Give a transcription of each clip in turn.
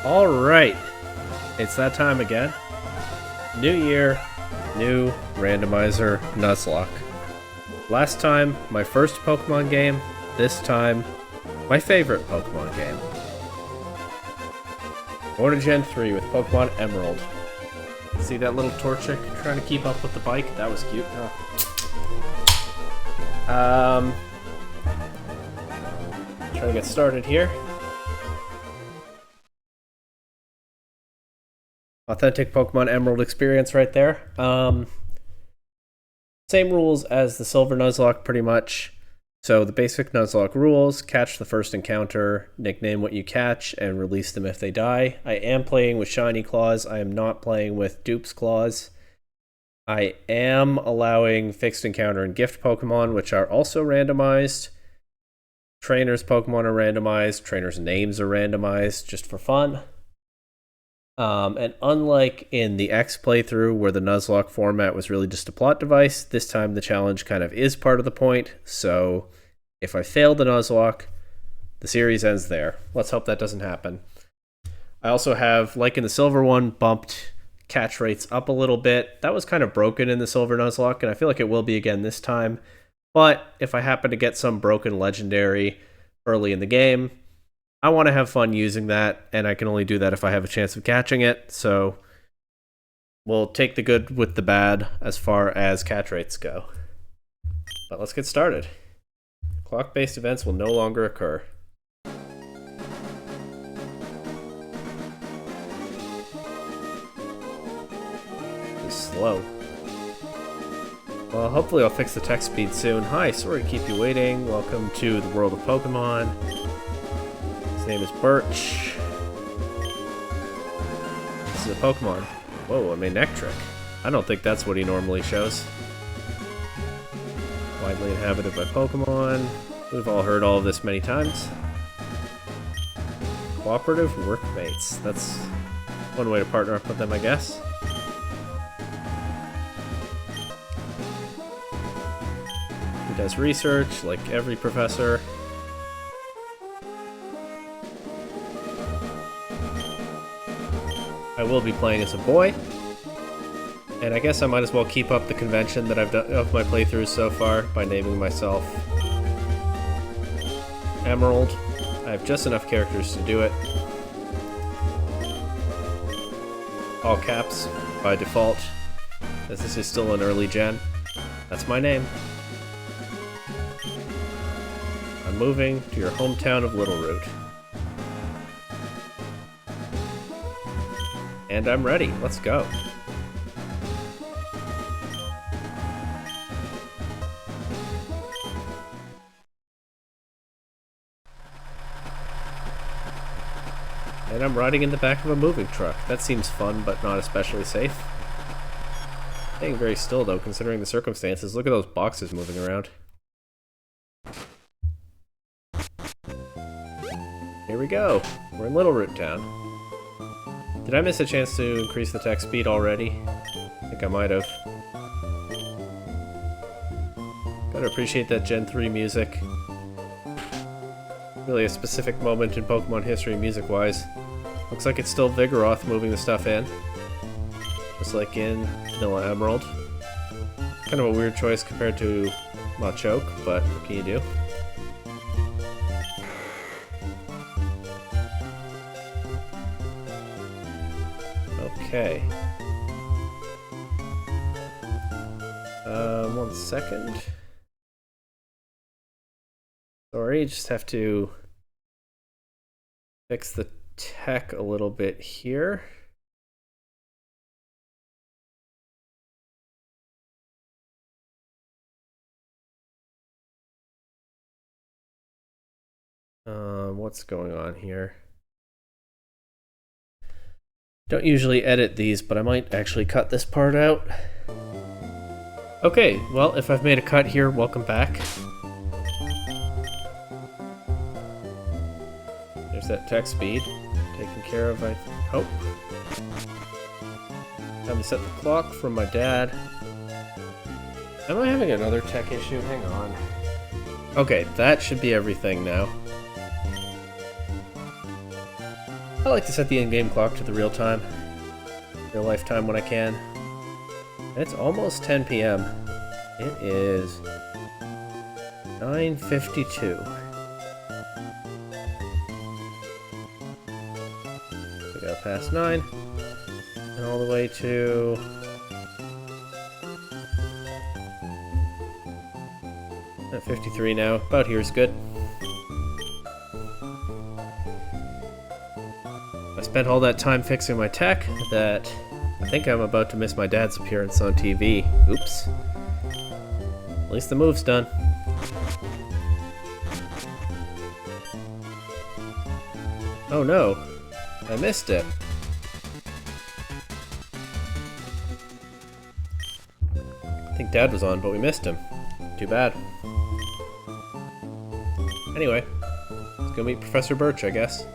Alright, it's that time again. New year, new Randomizer Nuzlocke. Last time, my first Pokemon game. This time, my favorite Pokemon game. Going to Gen 3 with Pokemon Emerald. See that little Torchic trying to keep up with the bike? That was cute. Trying to get started here. Authentic Pokemon Emerald experience right there. Same rules as the Silver Nuzlocke, pretty much. So the basic Nuzlocke rules: catch the first encounter, nickname what you catch, and release them if they die. I am playing with Shiny Claws. I am not playing with Dupe's Claws. I am allowing fixed encounter and gift Pokemon, which are also randomized. Trainers' Pokemon are randomized. Trainers' names are randomized, just for fun. And unlike in the X playthrough, where the Nuzlocke format was really just a plot device, this time the challenge kind of is part of the point. So if I fail the Nuzlocke, the series ends there. Let's hope that doesn't happen. I also have, like in the Silver one, bumped catch rates up a little bit. That was kind of broken in the Silver Nuzlocke, and I feel like it will be again this time. But if I happen to get some broken legendary early in the game, I want to have fun using that, and I can only do that if I have a chance of catching it, so we'll take the good with the bad as far as catch rates go. But let's get started. Clock-based events will no longer occur. It's slow. Well, hopefully I'll fix the text speed soon. Hi, sorry to keep you waiting. Welcome to the world of Pokemon. His name is Birch. This is a Pokemon. Whoa, a Manectric. I don't think that's what he normally shows. Widely inhabited by Pokemon. We've all heard all of this many times. Cooperative workmates. That's one way to partner up with them, I guess. He does research, like every professor. I will be playing as a boy, and I guess I might as well keep up the convention that I've done of my playthroughs so far by naming myself Emerald. I have just enough characters to do it. All caps by default, as this is still an early gen. That's my name. I'm moving to your hometown of Littleroot. And I'm ready. Let's go. And I'm riding in the back of a moving truck. That seems fun, but not especially safe. Staying very still, though, considering the circumstances. Look at those boxes moving around. Here we go. We're in Littleroot Town. Did I miss a chance to increase the text speed already? I think I might have. Gotta appreciate that Gen 3 music. Really a specific moment in Pokemon history music-wise. Looks like it's still Vigoroth moving the stuff in. Just like in Vanilla Emerald. Kind of a weird choice compared to Machoke, but what can you do? Okay. 1 second. Sorry, just have to fix the tech a little bit here. What's going on here? Don't usually edit these, but I might actually cut this part out. Okay, well, if I've made a cut here, welcome back. There's that text speed. Taken care of, I hope. Time to set the clock from my dad. Am I having another tech issue? Hang on. Okay, that should be everything now. I like to set the in-game clock to the real time. Real life time when I can. And it's almost 10 p.m. It is 9:52. We got past 9. And all the way to... at 53 now. About here is good. I spent all that time fixing my tech that I think I'm about to miss my dad's appearance on TV. Oops. At least the move's done. Oh no. I missed it. I think Dad was on, but we missed him. Too bad. Anyway, let's go meet Professor Birch, I guess.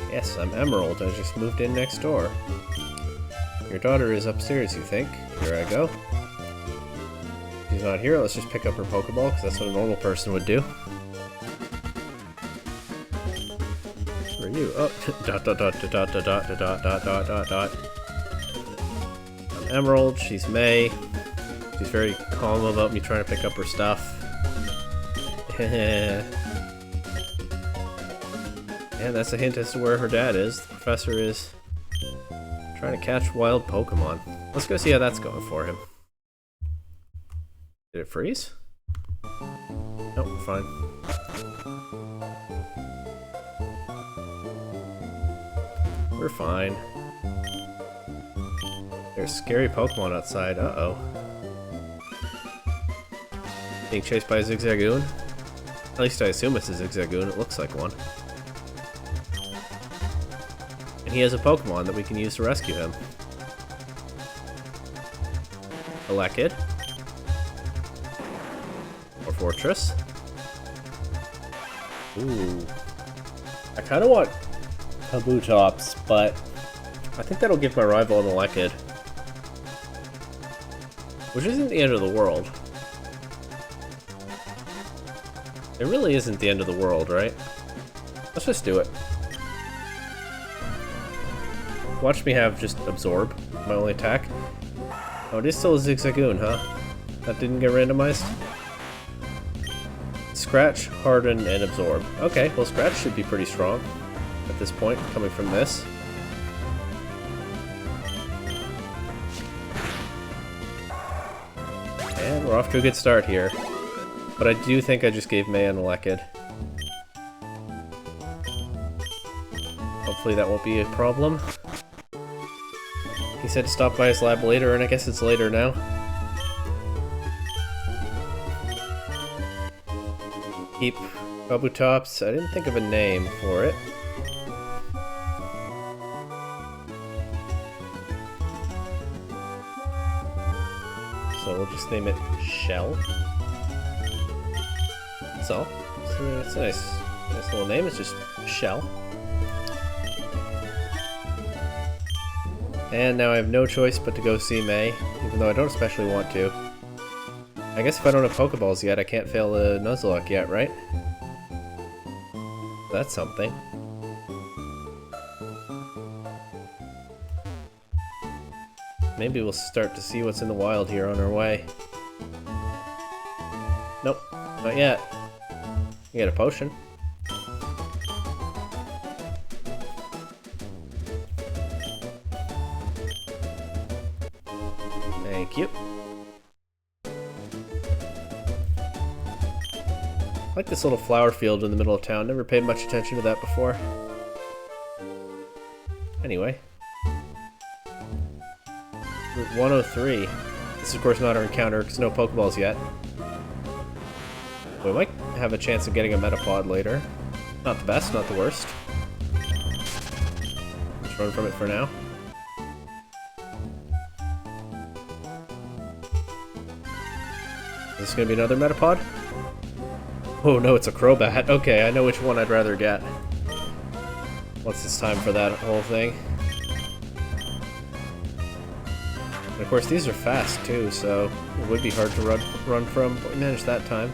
Yes, I'm Emerald. I just moved in next door. Your daughter is upstairs, you think? Here I go. She's not here. Let's just pick up her Pokeball, because that's what a normal person would do. Where are you? Oh, dot dot dot dot dot dot dot dot dot dot dot. I'm Emerald. She's May. She's very calm about me trying to pick up her stuff. And that's a hint as to where her dad is. The professor is trying to catch wild Pokemon. Let's go see how that's going for him. Did it freeze? Nope, we're fine. We're fine. There's scary Pokemon outside. Uh-oh. Being chased by a Zigzagoon? At least I assume it's a Zigzagoon. It looks like one. And he has a Pokemon that we can use to rescue him. A Lekid. Or Fortress. Ooh. I kind of want Kabutops, but I think that'll give my rival an Lekid. Which isn't the end of the world. It really isn't the end of the world, right? Let's just do it. Watch me have just Absorb, my only attack. Oh, it is still a Zigzagoon, huh? That didn't get randomized? Scratch, Harden, and Absorb. Okay, well Scratch should be pretty strong at this point, coming from this. And we're off to a good start here. But I do think I just gave May an Lekid. Hopefully that won't be a problem. He said to stop by his lab later, and I guess it's later now. Keep Kabutops. I didn't think of a name for it. So we'll just name it Shell. That's all. It's a nice little name. It's just Shell. And now I have no choice but to go see May, even though I don't especially want to. I guess if I don't have Pokeballs yet, I can't fail a Nuzlocke yet, right? That's something. Maybe we'll start to see what's in the wild here on our way. Nope, not yet. You get a potion. Thank you. I like this little flower field in the middle of town. Never paid much attention to that before. Anyway. Route 103. This is of course not our encounter because no Pokeballs yet. We might have a chance of getting a Metapod later. Not the best, not the worst. Just run from it for now. Is this gonna be another Metapod? Oh no, it's a Crobat. Okay, I know which one I'd rather get. Once it's time for that whole thing. And of course, these are fast too, so it would be hard to run from, but we managed that time.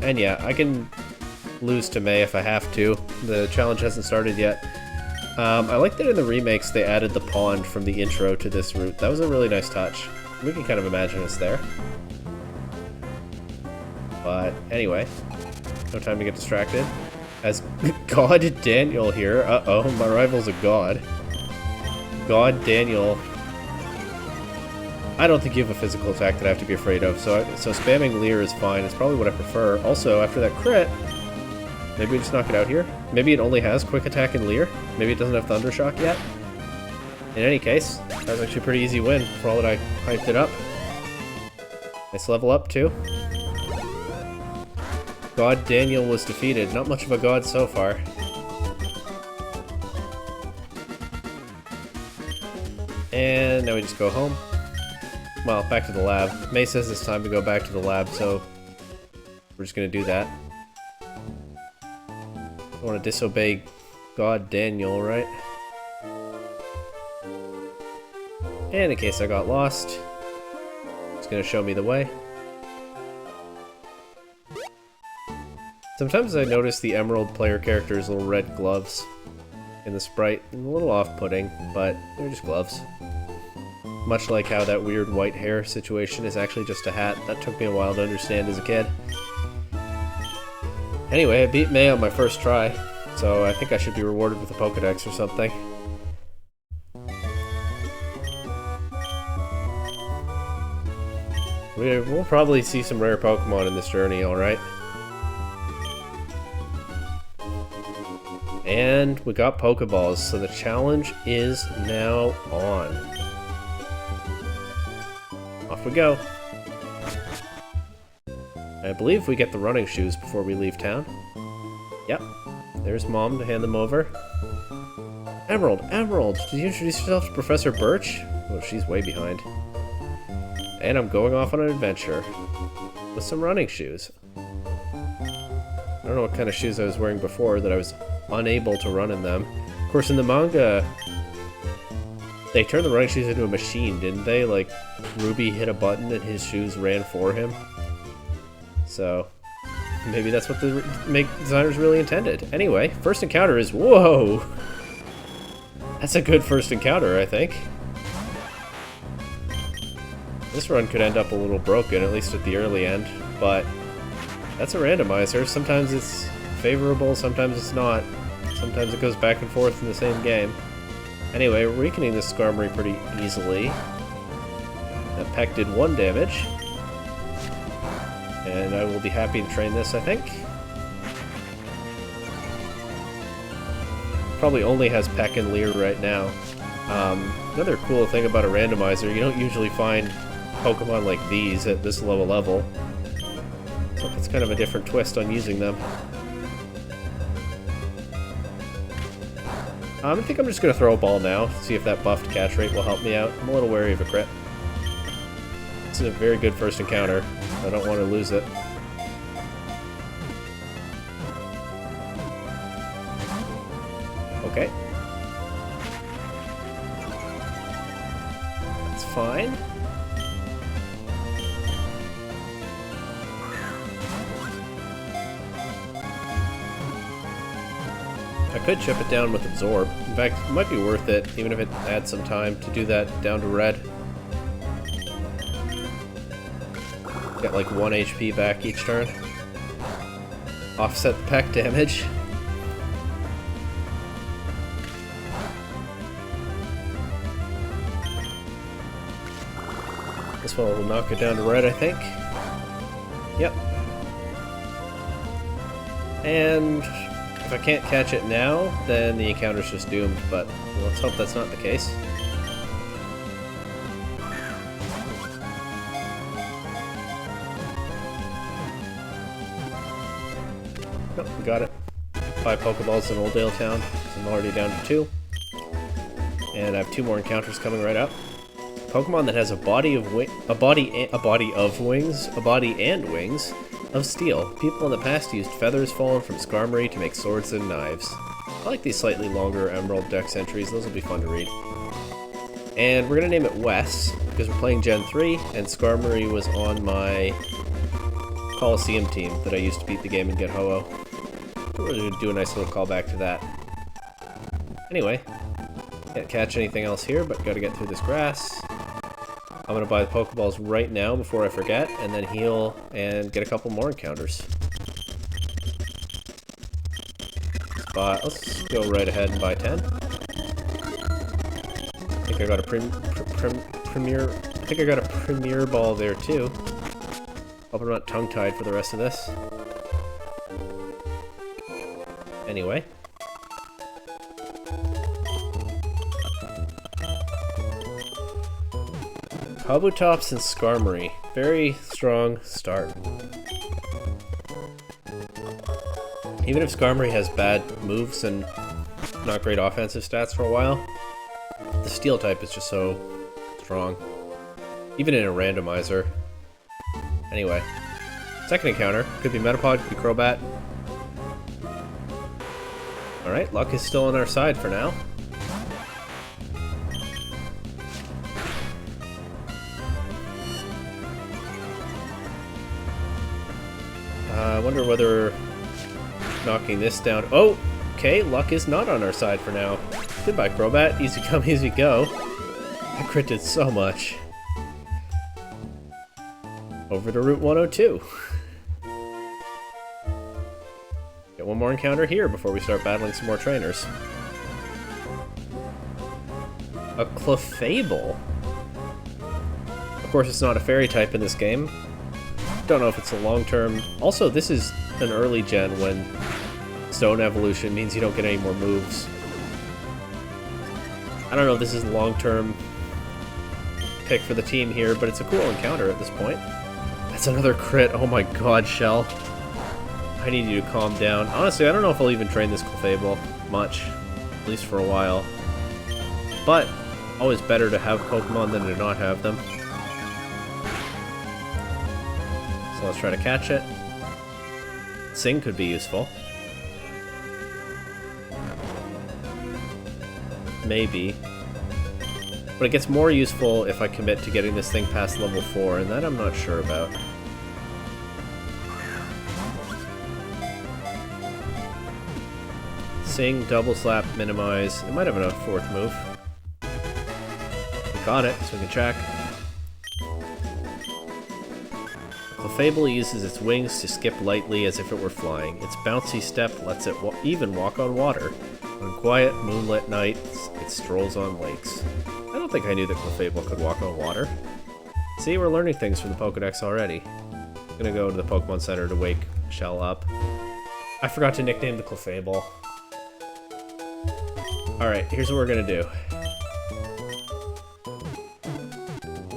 And yeah, I can lose to May if I have to. The challenge hasn't started yet. I like that in the remakes they added the pond from the intro to this route. That was a really nice touch. We can kind of imagine it's there. But anyway, no time to get distracted. As God Daniel here. Uh-oh, my rival's a god. God Daniel. I don't think you have a physical attack that I have to be afraid of, so spamming Leer is fine. It's probably what I prefer. Also, after that crit, maybe we just knock it out here. Maybe it only has quick attack and Leer. Maybe it doesn't have Thundershock yet. In any case, that was actually a pretty easy win for all that I hyped it up. Nice level up too. God Daniel was defeated. Not much of a god so far. And now we just go home. Well, back to the lab. May says it's time to go back to the lab, so we're just gonna do that. Don't want to disobey God Daniel, right? And in case I got lost, it's gonna show me the way. Sometimes I notice the Emerald player character's little red gloves in the sprite. A little off-putting, but they're just gloves. Much like how that weird white hair situation is actually just a hat. That took me a while to understand as a kid. Anyway, I beat May on my first try, so I think I should be rewarded with a Pokedex or something. We'll probably see some rare Pokemon in this journey, alright? And we got Pokeballs, so the challenge is now on. Off we go. I believe we get the running shoes before we leave town. Yep. There's Mom to hand them over. Emerald! Emerald! Did you introduce yourself to Professor Birch? Oh, she's way behind. And I'm going off on an adventure. With some running shoes. I don't know what kind of shoes I was wearing before that I was unable to run in them. Of course, in the manga, they turned the running shoes into a machine, didn't they? Like, Ruby hit a button and his shoes ran for him. So, maybe that's what the designers really intended. Anyway, first encounter is... Whoa! That's a good first encounter, I think. This run could end up a little broken, at least at the early end, but that's a randomizer. Sometimes it's favorable, sometimes it's not. Sometimes it goes back and forth in the same game. Anyway, we're weakening this Skarmory pretty easily. That Peck did 1 damage. And I will be happy to train this, I think. Probably only has Peck and Leer right now. Another cool thing about a randomizer, you don't usually find Pokemon like these at this low a level. So it's kind of a different twist on using them. I think I'm just going to throw a ball now, see if that buffed catch rate will help me out. I'm a little wary of a crit. This is a very good first encounter. I don't want to lose it. Okay. That's fine. I could chip it down with Absorb. In fact, it might be worth it, even if it adds some time, to do that down to red. Get like 1 HP back each turn. Offset the Peck damage. This one will knock it down to red, I think. Yep. And if I can't catch it now, then the encounter's just doomed, but let's hope that's not the case. Nope, we got it. 5 Pokeballs in Oldale Town, so I'm already down to 2. And I have 2 more encounters coming right up. Pokemon that has a body and wings of steel. People in the past used feathers fallen from Skarmory to make swords and knives. I like these slightly longer Emerald Dex entries, those will be fun to read. And we're gonna name it Wes, because we're playing Gen 3, and Skarmory was on my Coliseum team that I used to beat the game and get Ho-Oh. We're gonna do a nice little callback to that. Anyway, can't catch anything else here, but gotta get through this grass. I'm gonna buy the Pokeballs right now before I forget, and then heal and get a couple more encounters. Let's go right ahead and buy 10. I think I got a premier ball there too. Hope I'm not tongue-tied for the rest of this. Anyway. Kabutops and Skarmory. Very strong start. Even if Skarmory has bad moves and not great offensive stats for a while, the Steel type is just so strong. Even in a randomizer. Anyway. Second encounter. Could be Metapod, could be Crobat. Alright, luck is still on our side for now. I wonder whether knocking this down... Oh! Okay, luck is not on our side for now. Goodbye, Crobat. Easy come, easy go. I critted so much. Over to Route 102. Get one more encounter here before we start battling some more trainers. A Clefable. Of course, it's not a fairy type in this game. Don't know if it's a long-term... Also, this is an early gen when Stone Evolution means you don't get any more moves. I don't know if this is a long-term pick for the team here, but it's a cool encounter at this point. That's another crit. Oh my god, Shell. I need you to calm down. Honestly, I don't know if I'll even train this Clefable much. At least for a while. But, always better to have Pokemon than to not have them. So let's try to catch it. Sing could be useful. Maybe. But it gets more useful if I commit to getting this thing past level 4, and that I'm not sure about. Sing, Double Slap, Minimize. It might have a fourth move. We got it, so we can check. Clefable uses its wings to skip lightly as if it were flying. Its bouncy step lets it even walk on water. On quiet, moonlit nights, it strolls on lakes. I don't think I knew that Clefable could walk on water. See, we're learning things from the Pokedex already. I'm gonna go to the Pokemon Center to wake Shell up. I forgot to nickname the Clefable. Alright, here's what we're gonna do.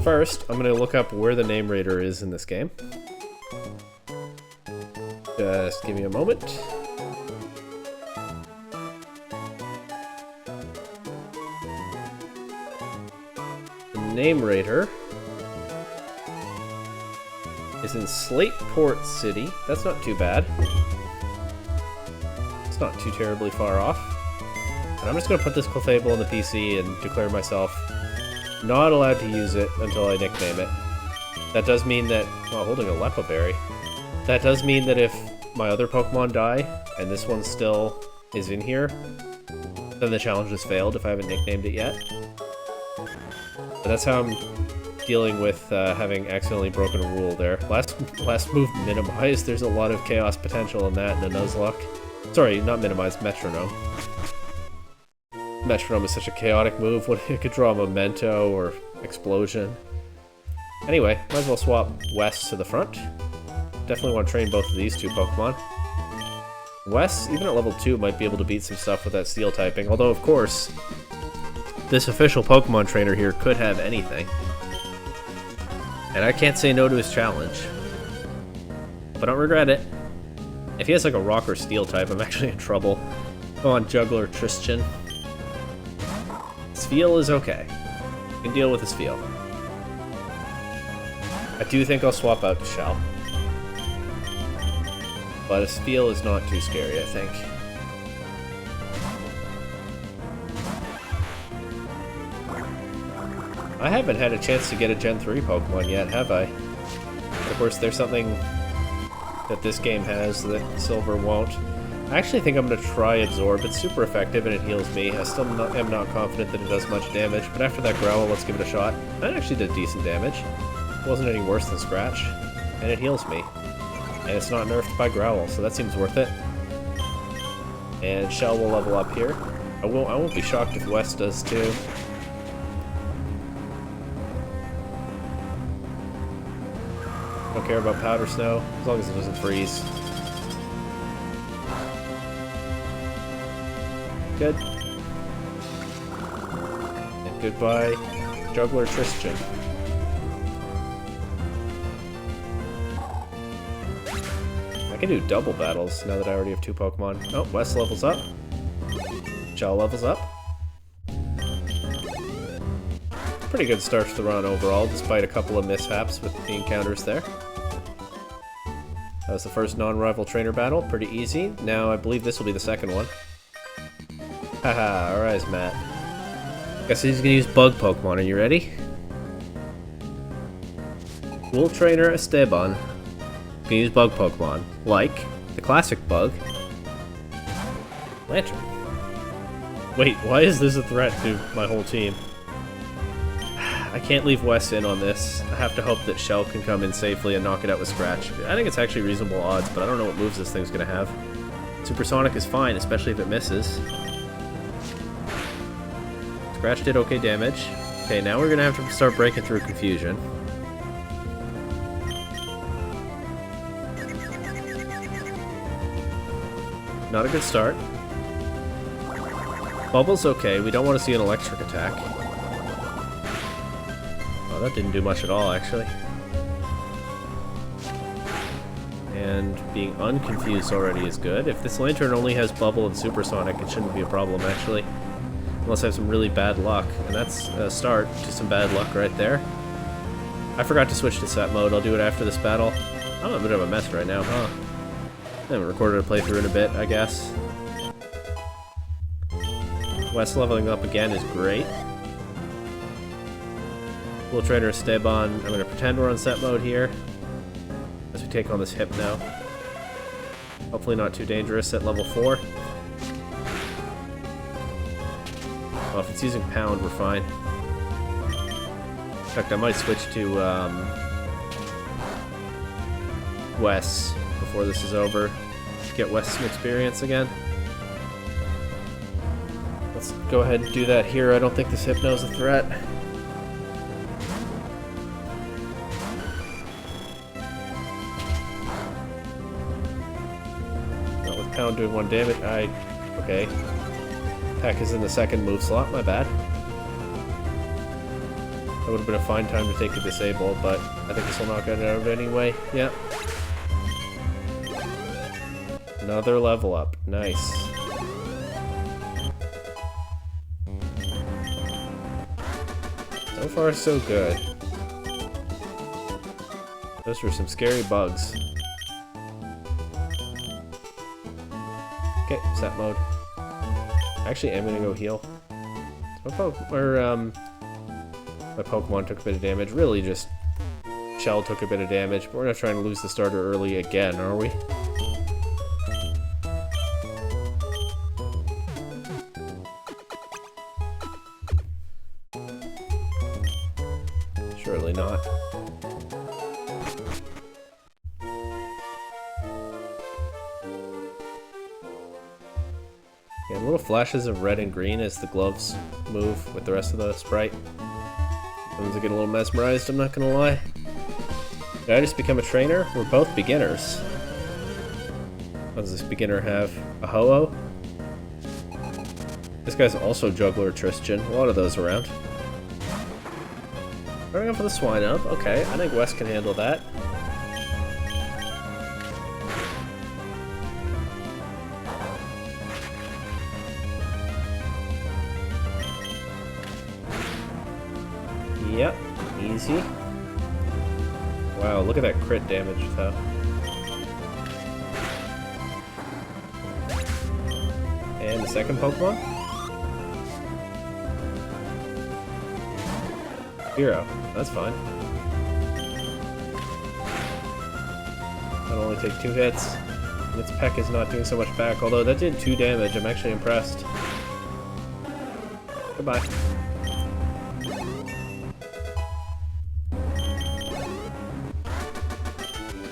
First, I'm gonna look up where the name rater is in this game. Just give me a moment. The name rater is in Slateport City. That's not too bad. It's not too terribly far off. And I'm just gonna put this Clefable on the PC and declare myself not allowed to use it until I nickname it. That does mean that... Well, holding a Lepo Berry. That does mean that if my other Pokemon die, and this one still is in here, then the challenge has failed if I haven't nicknamed it yet. But that's how I'm dealing with having accidentally broken a rule there. Last move, Minimize. There's a lot of chaos potential in that in a Nuzlocke. Sorry, not Minimize, Metronome. Metronome is such a chaotic move. What if it could draw Memento or Explosion? Anyway, might as well swap Wes to the front. Definitely want to train both of these two Pokemon. Wes, even at level 2, might be able to beat some stuff with that Steel typing, although of course, this official Pokemon trainer here could have anything. And I can't say no to his challenge. But I don't regret it. If he has like a Rock or Steel type, I'm actually in trouble. Come on, Juggler Tristan. Feel is okay. You can deal with his feel. I do think I'll swap out to Shell. But his feel is not too scary, I think. I haven't had a chance to get a Gen 3 Pokemon yet, have I? Of course, there's something that this game has that Silver won't. I actually think I'm going to try Absorb. It's super effective and it heals me. I still am not confident that it does much damage, but after that Growl, let's give it a shot. That actually did decent damage. It wasn't any worse than Scratch, and it heals me. And it's not nerfed by Growl, so that seems worth it. And Shell will level up here. I won't be shocked if West does too. Don't care about Powder Snow, as long as it doesn't freeze. Good. And goodbye, Juggler Tristan. I can do double battles now that I already have 2 Pokemon. Oh, West levels up. Shell levels up. Pretty good start to the run overall, despite a couple of mishaps with the encounters there. That was the first non-rival trainer battle, pretty easy. Now I believe this will be the second one. Haha, alright, Matt. Guess he's gonna use Bug Pokemon, are you ready? Wool Trainer Esteban can use Bug Pokemon, like the classic Bug, Lantern. Wait, why is this a threat to my whole team? I can't leave Wes in on this. I have to hope that Shell can come in safely and knock it out with Scratch. I think it's actually reasonable odds, but I don't know what moves this thing's gonna have. Supersonic is fine, especially if it misses. Scratch did okay damage. Okay, now we're gonna have to start breaking through Confusion. Not a good start. Bubble's okay, we don't want to see an electric attack. Oh, that didn't do much at all, actually. And being unconfused already is good. If this Lantern only has Bubble and Supersonic, it shouldn't be a problem, actually. Unless I have some really bad luck, and that's a start to some bad luck right there. I forgot to switch to set mode, I'll do it after this battle. I'm a bit of a mess right now, huh? I haven't recorded a playthrough in a bit, I guess. West leveling up again is great. Wool Trainer Esteban, I'm going to pretend we're on set mode here as we take on this Hypno. Hopefully not too dangerous at level 4. Well, if it's using Pound, we're fine. In fact, I might switch to Wes before this is over to get Wes some experience again. Let's go ahead and do that here. I don't think this Hypno's a threat. Not with Pound doing 1 damage. Okay. Attack is in the second move slot, my bad. That would have been a fine time to take a disable, but I think this will knock it out of it anyway. Yep. Another level up. Nice. So far, so good. Those were some scary bugs. Okay, set mode. Actually, I'm gonna go heal. My Pokemon took a bit of damage. Really, just Shell took a bit of damage. But we're not trying to lose the starter early again, are we? Surely not. And little flashes of red and green as the gloves move with the rest of the sprite. Sometimes I get a little mesmerized, I'm not gonna lie. Did I just become a trainer? We're both beginners. What does this beginner have? A Ho-Oh? This guy's also Juggler Tristan. A lot of those around. Starting off with a Swine Up. Okay, I think Wes can handle that. Yep, easy. Wow, look at that crit damage, though. And the second Pokemon? 0. That's fine. That'll only take 2 hits. And its peck is not doing so much back, although that did 2 damage. I'm actually impressed. Goodbye.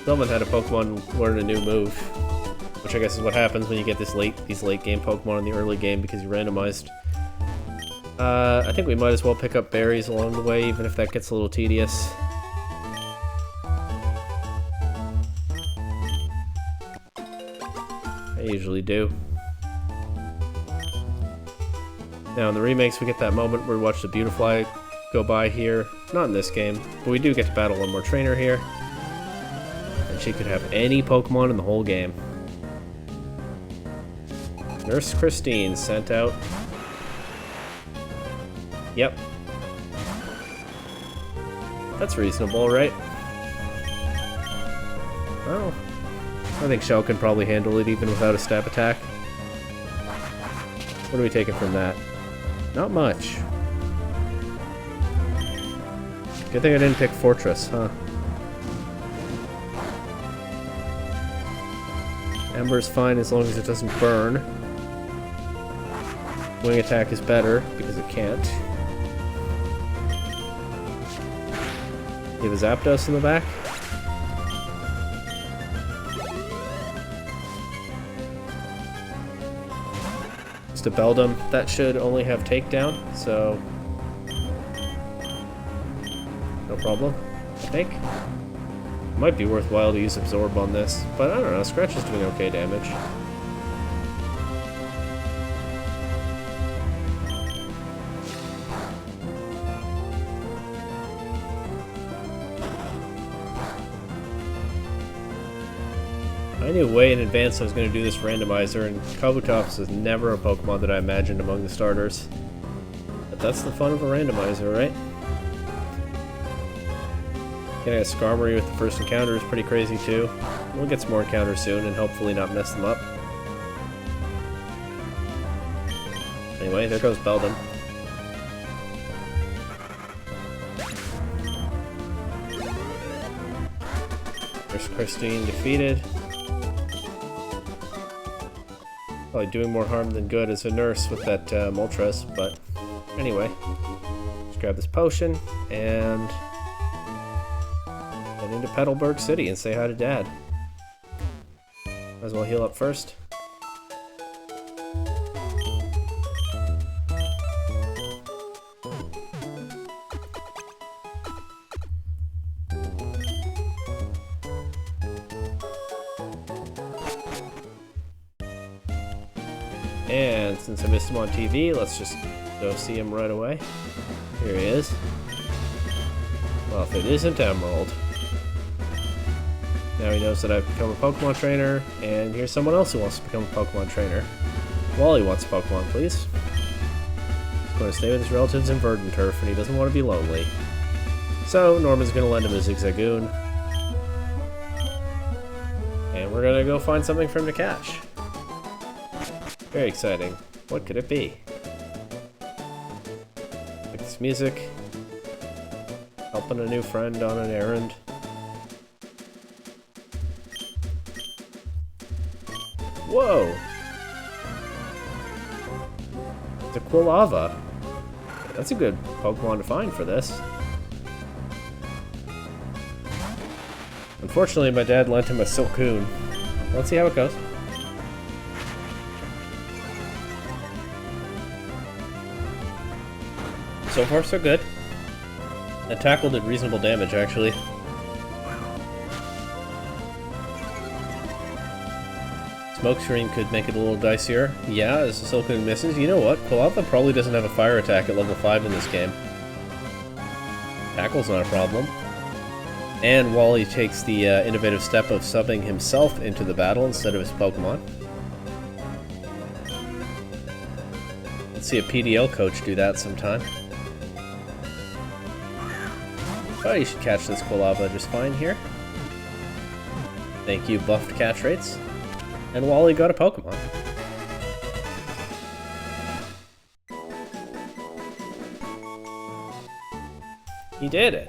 Someone had a Pokemon learn a new move, which I guess is what happens when you get these late game Pokemon in the early game because you randomized. I think we might as well pick up berries along the way, even if that gets a little tedious. I usually do. Now in the remakes we get that moment where we watch the Beautifly go by here. Not in this game, but we do get to battle one more trainer here. And she could have any Pokemon in the whole game. Nurse Christine sent out. Yep. That's reasonable, right? Oh. I think Shell can probably handle it even without a stab attack. What are we taking from that? Not much. Good thing I didn't pick Fortress, huh? Ember's fine as long as it doesn't burn. Wing attack is better because it can't. You have a Zapdos in the back. Just a Beldum. That should only have takedown, so no problem, I think. Might be worthwhile to use Absorb on this, but I don't know, Scratch is doing okay damage. I knew way in advance I was going to do this randomizer, and Kabutops was never a Pokemon that I imagined among the starters. But that's the fun of a randomizer, right? Getting a Skarmory with the first encounter is pretty crazy too. We'll get some more encounters soon and hopefully not mess them up. Anyway, there goes Beldum. There's Christine defeated. Probably doing more harm than good as a nurse with that Moltres, but anyway. Just grab this potion and head into Petalburg City and say hi to Dad. Might as well heal up first. And since I missed him on TV, let's just go see him right away. Here he is. Well, if it isn't Emerald. Now he knows that I've become a Pokemon trainer, and here's someone else who wants to become a Pokemon trainer. Wally wants Pokemon, please. He's going to stay with his relatives in Verdant Turf, and he doesn't want to be lonely. So, Norman's going to lend him a Zigzagoon. And we're going to go find something for him to catch. Very exciting. What could it be? Like this music. Helping a new friend on an errand. Whoa! It's a Quilava. That's a good Pokemon to find for this. Unfortunately, my dad lent him a Silcoon. Let's see how it goes. So far, so good. That tackle did reasonable damage, actually. Smokescreen could make it a little dicier. Yeah, as the Silcoon misses. You know what? Quilava probably doesn't have a fire attack at level 5 in this game. Tackle's not a problem. And Wally takes the innovative step of subbing himself into the battle instead of his Pokemon. Let's see a PDL coach do that sometime. Oh, you should catch this Quilava just fine here. Thank you, buffed catch rates. And Wally got a Pokemon. He did it.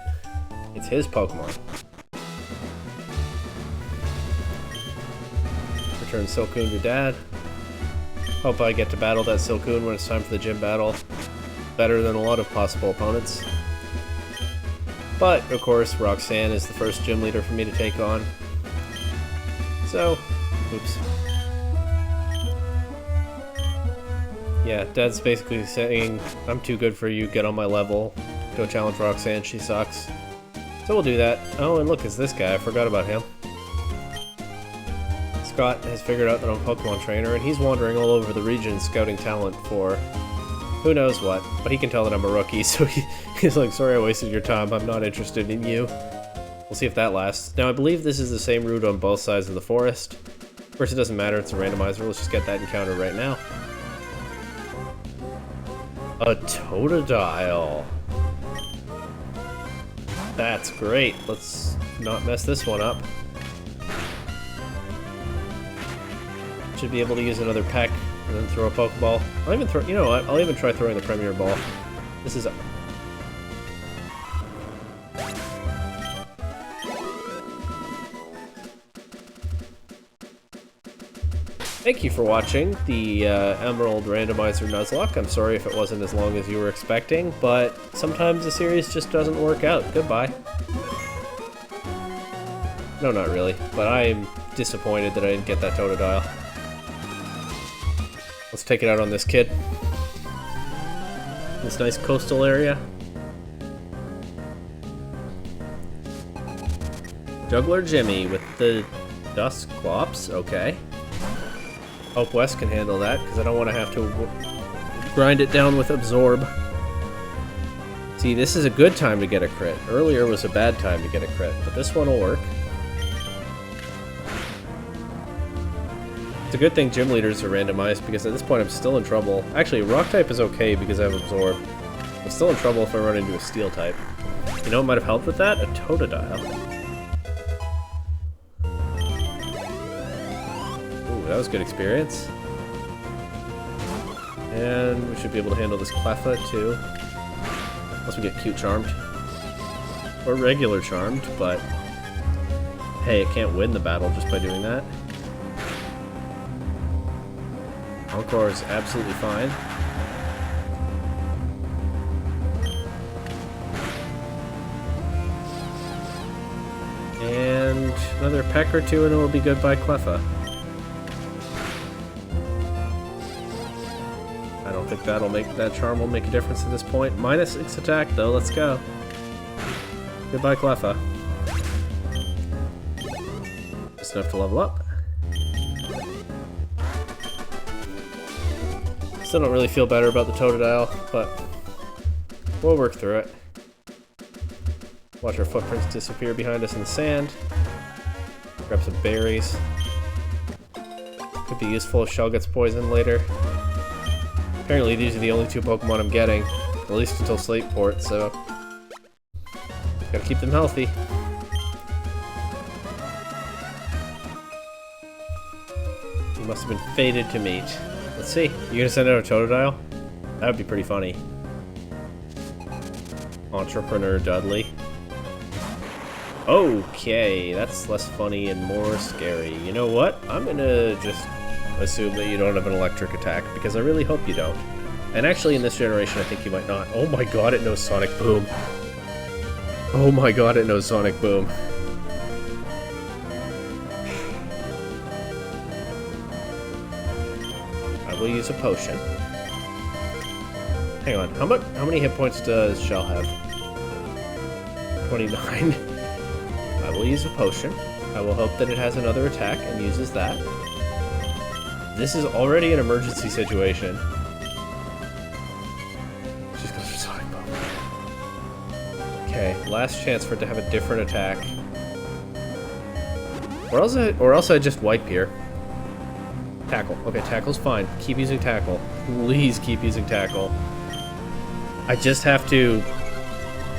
It's his Pokemon. Return Silcoon to Dad. Hope I get to battle that Silcoon when it's time for the gym battle. Better than a lot of possible opponents. But, of course, Roxanne is the first gym leader for me to take on. So, oops. Yeah, Dad's basically saying, I'm too good for you, get on my level. Go challenge Roxanne, she sucks. So we'll do that. Oh, and look, it's this guy, I forgot about him. Scott has figured out that I'm a Pokemon trainer, and he's wandering all over the region scouting talent for who knows what. But he can tell that I'm a rookie, so he's like, sorry I wasted your time, I'm not interested in you. We'll see if that lasts. Now, I believe this is the same route on both sides of the forest. Of course, it doesn't matter, it's a randomizer. Let's just get that encounter right now. A Totodile. That's great. Let's not mess this one up. Should be able to use another peck and then throw a Pokeball. I'll even throw, you know what? I'll even try throwing the Premier Ball. This is a... Thank you for watching the Emerald Randomizer Nuzlocke. I'm sorry if it wasn't as long as you were expecting, but sometimes the series just doesn't work out. Goodbye. No, not really, but I'm disappointed that I didn't get that Totodile. Let's take it out on this kid. This nice coastal area. Juggler Jimmy with the Dusclops, okay. Hope West can handle that, because I don't want to have to grind it down with Absorb. See, this is a good time to get a crit. Earlier was a bad time to get a crit, but this one will work. It's a good thing gym leaders are randomized, because at this point I'm still in trouble. Actually, Rock type is okay because I have Absorb. I'm still in trouble if I run into a Steel type. You know what might have helped with that? A Totodile. That was good experience. And we should be able to handle this Cleffa too. Unless we get cute charmed. Or regular charmed, but hey, it can't win the battle just by doing that. Encore is absolutely fine. And another peck or two and it'll be goodbye Cleffa. I don't think that charm will make a difference at this point. Minus 6 attack though, let's go. Goodbye Cleffa. Just enough to level up. Still don't really feel better about the Totodile, but we'll work through it. Watch our footprints disappear behind us in the sand. Grab some berries. Could be useful if Shell gets poisoned later. Apparently these are the only 2 Pokemon I'm getting, at least until Slateport, so gotta keep them healthy. You must have been fated to meet. Let's see, you gonna send out a Totodile? That would be pretty funny. Entrepreneur Dudley. Okay, that's less funny and more scary. You know what? I'm gonna just assume that you don't have an electric attack, because I really hope you don't. And actually in this generation I think you might not. Oh my god, it knows Sonic Boom. Oh my god, it knows Sonic Boom. I will use a potion. Hang on, how many hit points does Shell have? 29. I will use a potion. I will hope that it has another attack and uses that. This is already an emergency situation. Just goes for Sonic Boom. Okay, last chance for it to have a different attack. Or else I just wipe here. Tackle. Okay, Tackle's fine. Keep using Tackle. Please keep using Tackle. I just have to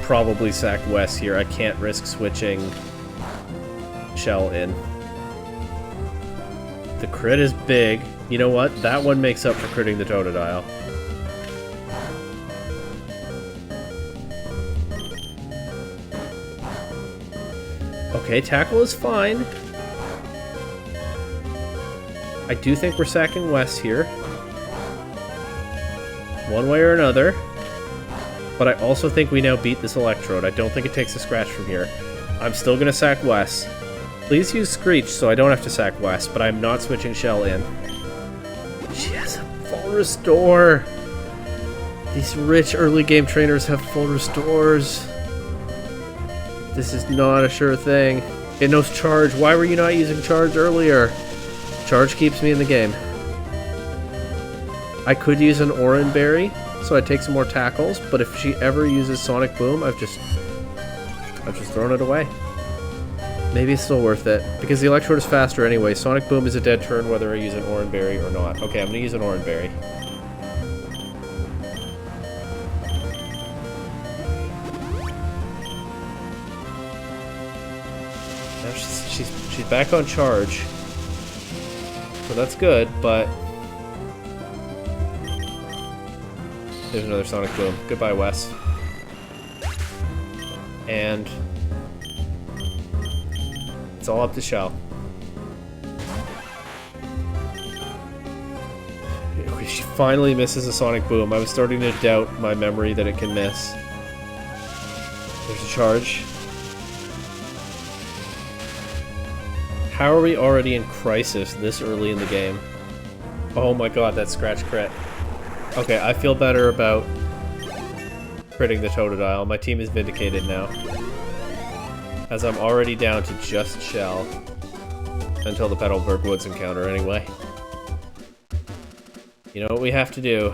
probably sack Wes here. I can't risk switching Shell in. The crit is big. You know what? That one makes up for critting the Totodile. Okay, tackle is fine. I do think we're sacking Wes here. One way or another. But I also think we now beat this Electrode. I don't think it takes a scratch from here. I'm still going to sack Wes. Please use Screech so I don't have to sack Wes, but I'm not switching Shell in. She has a full restore. These rich early game trainers have full restores. This is not a sure thing. It knows Charge. Why were you not using Charge earlier? Charge keeps me in the game. I could use an Oran Berry, so I'd take some more tackles, but if she ever uses Sonic Boom, I've just thrown it away. Maybe it's still worth it, because the Electrode is faster anyway. Sonic Boom is a dead turn whether I use an Oran Berry or not. Okay, I'm gonna use an Oran Berry. Now she's back on Charge. So that's good, but there's another Sonic Boom. Goodbye, Wes. And it's all up to Shell. She finally misses a Sonic Boom. I was starting to doubt my memory that it can miss. There's a Charge. How are we already in Crisis this early in the game? Oh my god, that scratch crit. Okay, I feel better about critting the Totodile. My team is vindicated now. As I'm already down to just Shell. Until the Petalburg Woods encounter, anyway. You know what we have to do?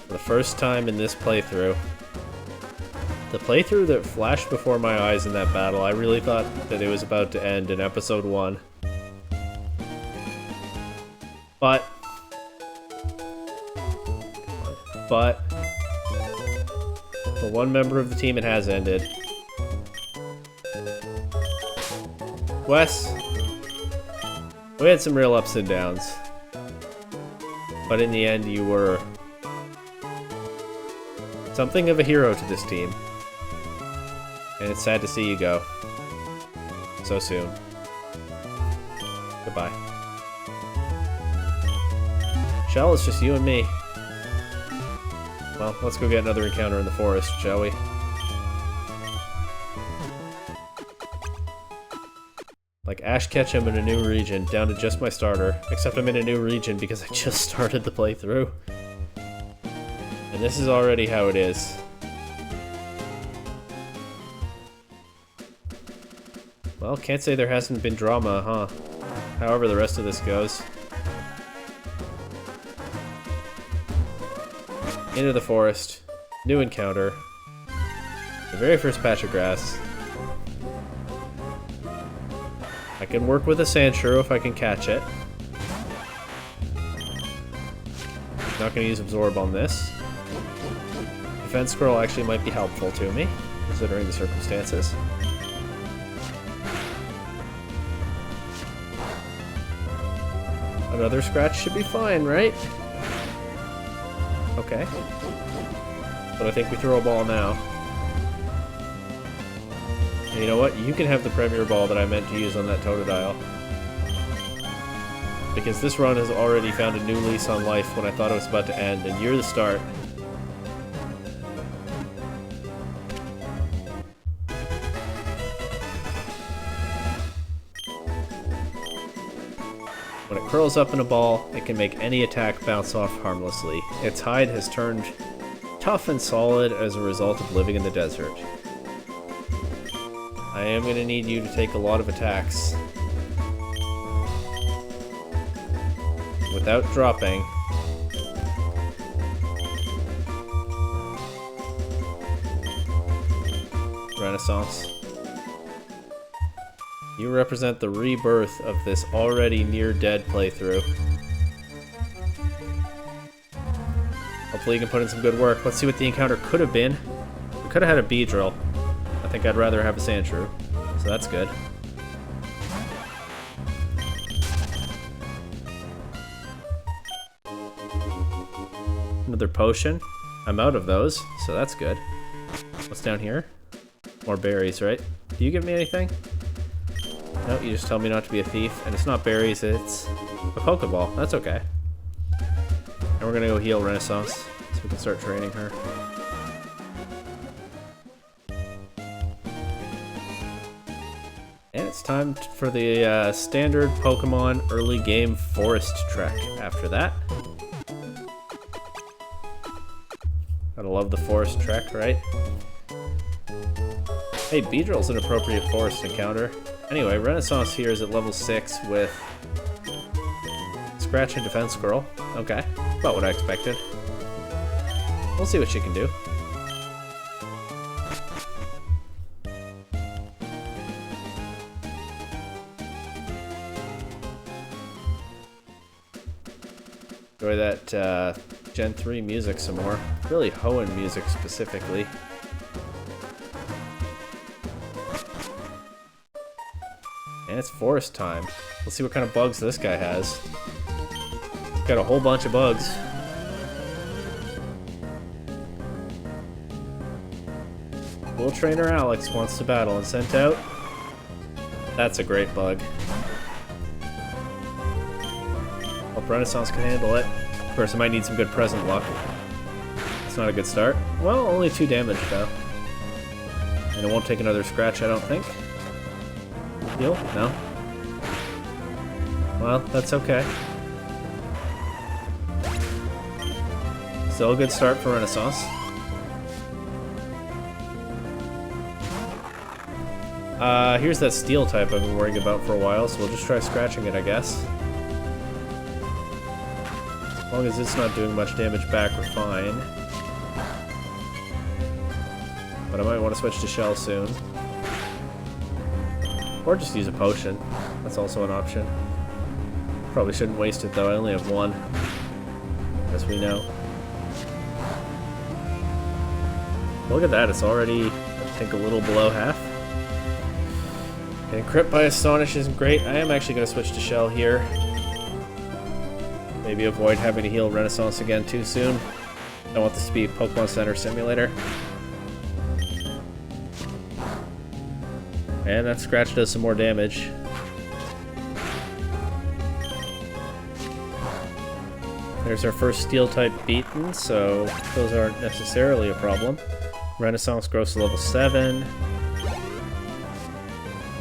For the first time in this playthrough. The playthrough that flashed before my eyes in that battle, I really thought that it was about to end in episode 1. But for one member of the team, it has ended. Wes, we had some real ups and downs. But in the end, you were something of a hero to this team. And it's sad to see you go. So soon. Goodbye. Shell, it's just you and me. Well, let's go get another encounter in the forest, shall we? Like Ash Ketchum in a new region, down to just my starter. Except I'm in a new region because I just started the playthrough. And this is already how it is. Well, can't say there hasn't been drama, huh? However the rest of this goes. Into the forest. New encounter. The very first patch of grass. I can work with a Sandshrew if I can catch it. Not gonna use Absorb on this. Defense Scroll actually might be helpful to me, considering the circumstances. Another scratch should be fine, right? Okay. But I think we throw a ball now. And you know what? You can have the Premier Ball that I meant to use on that Totodile. Because this run has already found a new lease on life when I thought it was about to end, and you're the start. When it curls up in a ball, it can make any attack bounce off harmlessly. Its hide has turned tough and solid as a result of living in the desert. I am going to need you to take a lot of attacks. Without dropping. Renaissance. You represent the rebirth of this already near-dead playthrough. Hopefully you can put in some good work. Let's see what the encounter could have been. We could have had a Beedrill. I think I'd rather have a Sandshrew, so that's good. Another potion. I'm out of those, so that's good. What's down here? More berries, right? Do you give me anything? No, you just tell me not to be a thief. And it's not berries, it's a Pokeball. That's okay. And we're gonna go heal Renaissance so we can start training her. And it's time for the standard Pokemon early game forest trek after that. Gotta love the forest trek, right? Hey, Beedrill's an appropriate forest encounter. Anyway, Renaissance here is at level 6 with Scratch and Defense Scroll. Okay, about what I expected. We'll see what she can do. Enjoy that Gen 3 music some more. Really Hoenn music specifically. And it's forest time. Let's see what kind of bugs this guy has. Got a whole bunch of bugs. Cool Trainer Alex wants to battle and sent out. That's a great bug. Hope Renaissance can handle it. Of course, I might need some good present luck. It's not a good start. Well, only 2 damage though. And it won't take another scratch, I don't think. Heal? No. Well, that's okay. Still a good start for Renaissance. Here's that steel type I've been worrying about for a while, so we'll just try scratching it, I guess. As long as it's not doing much damage back, we're fine. But I might want to switch to Shell soon. Or just use a potion. That's also an option. Probably shouldn't waste it though, I only have 1. As we know. Look at that, it's already, I think, a little below half. Getting crit by Astonish isn't great. I am actually going to switch to Shell here. Maybe avoid having to heal Renaissance again too soon. I want this to be a Pokemon Center simulator. And that scratch does some more damage. There's our first steel type beaten, so those aren't necessarily a problem. Renaissance grows to level 7.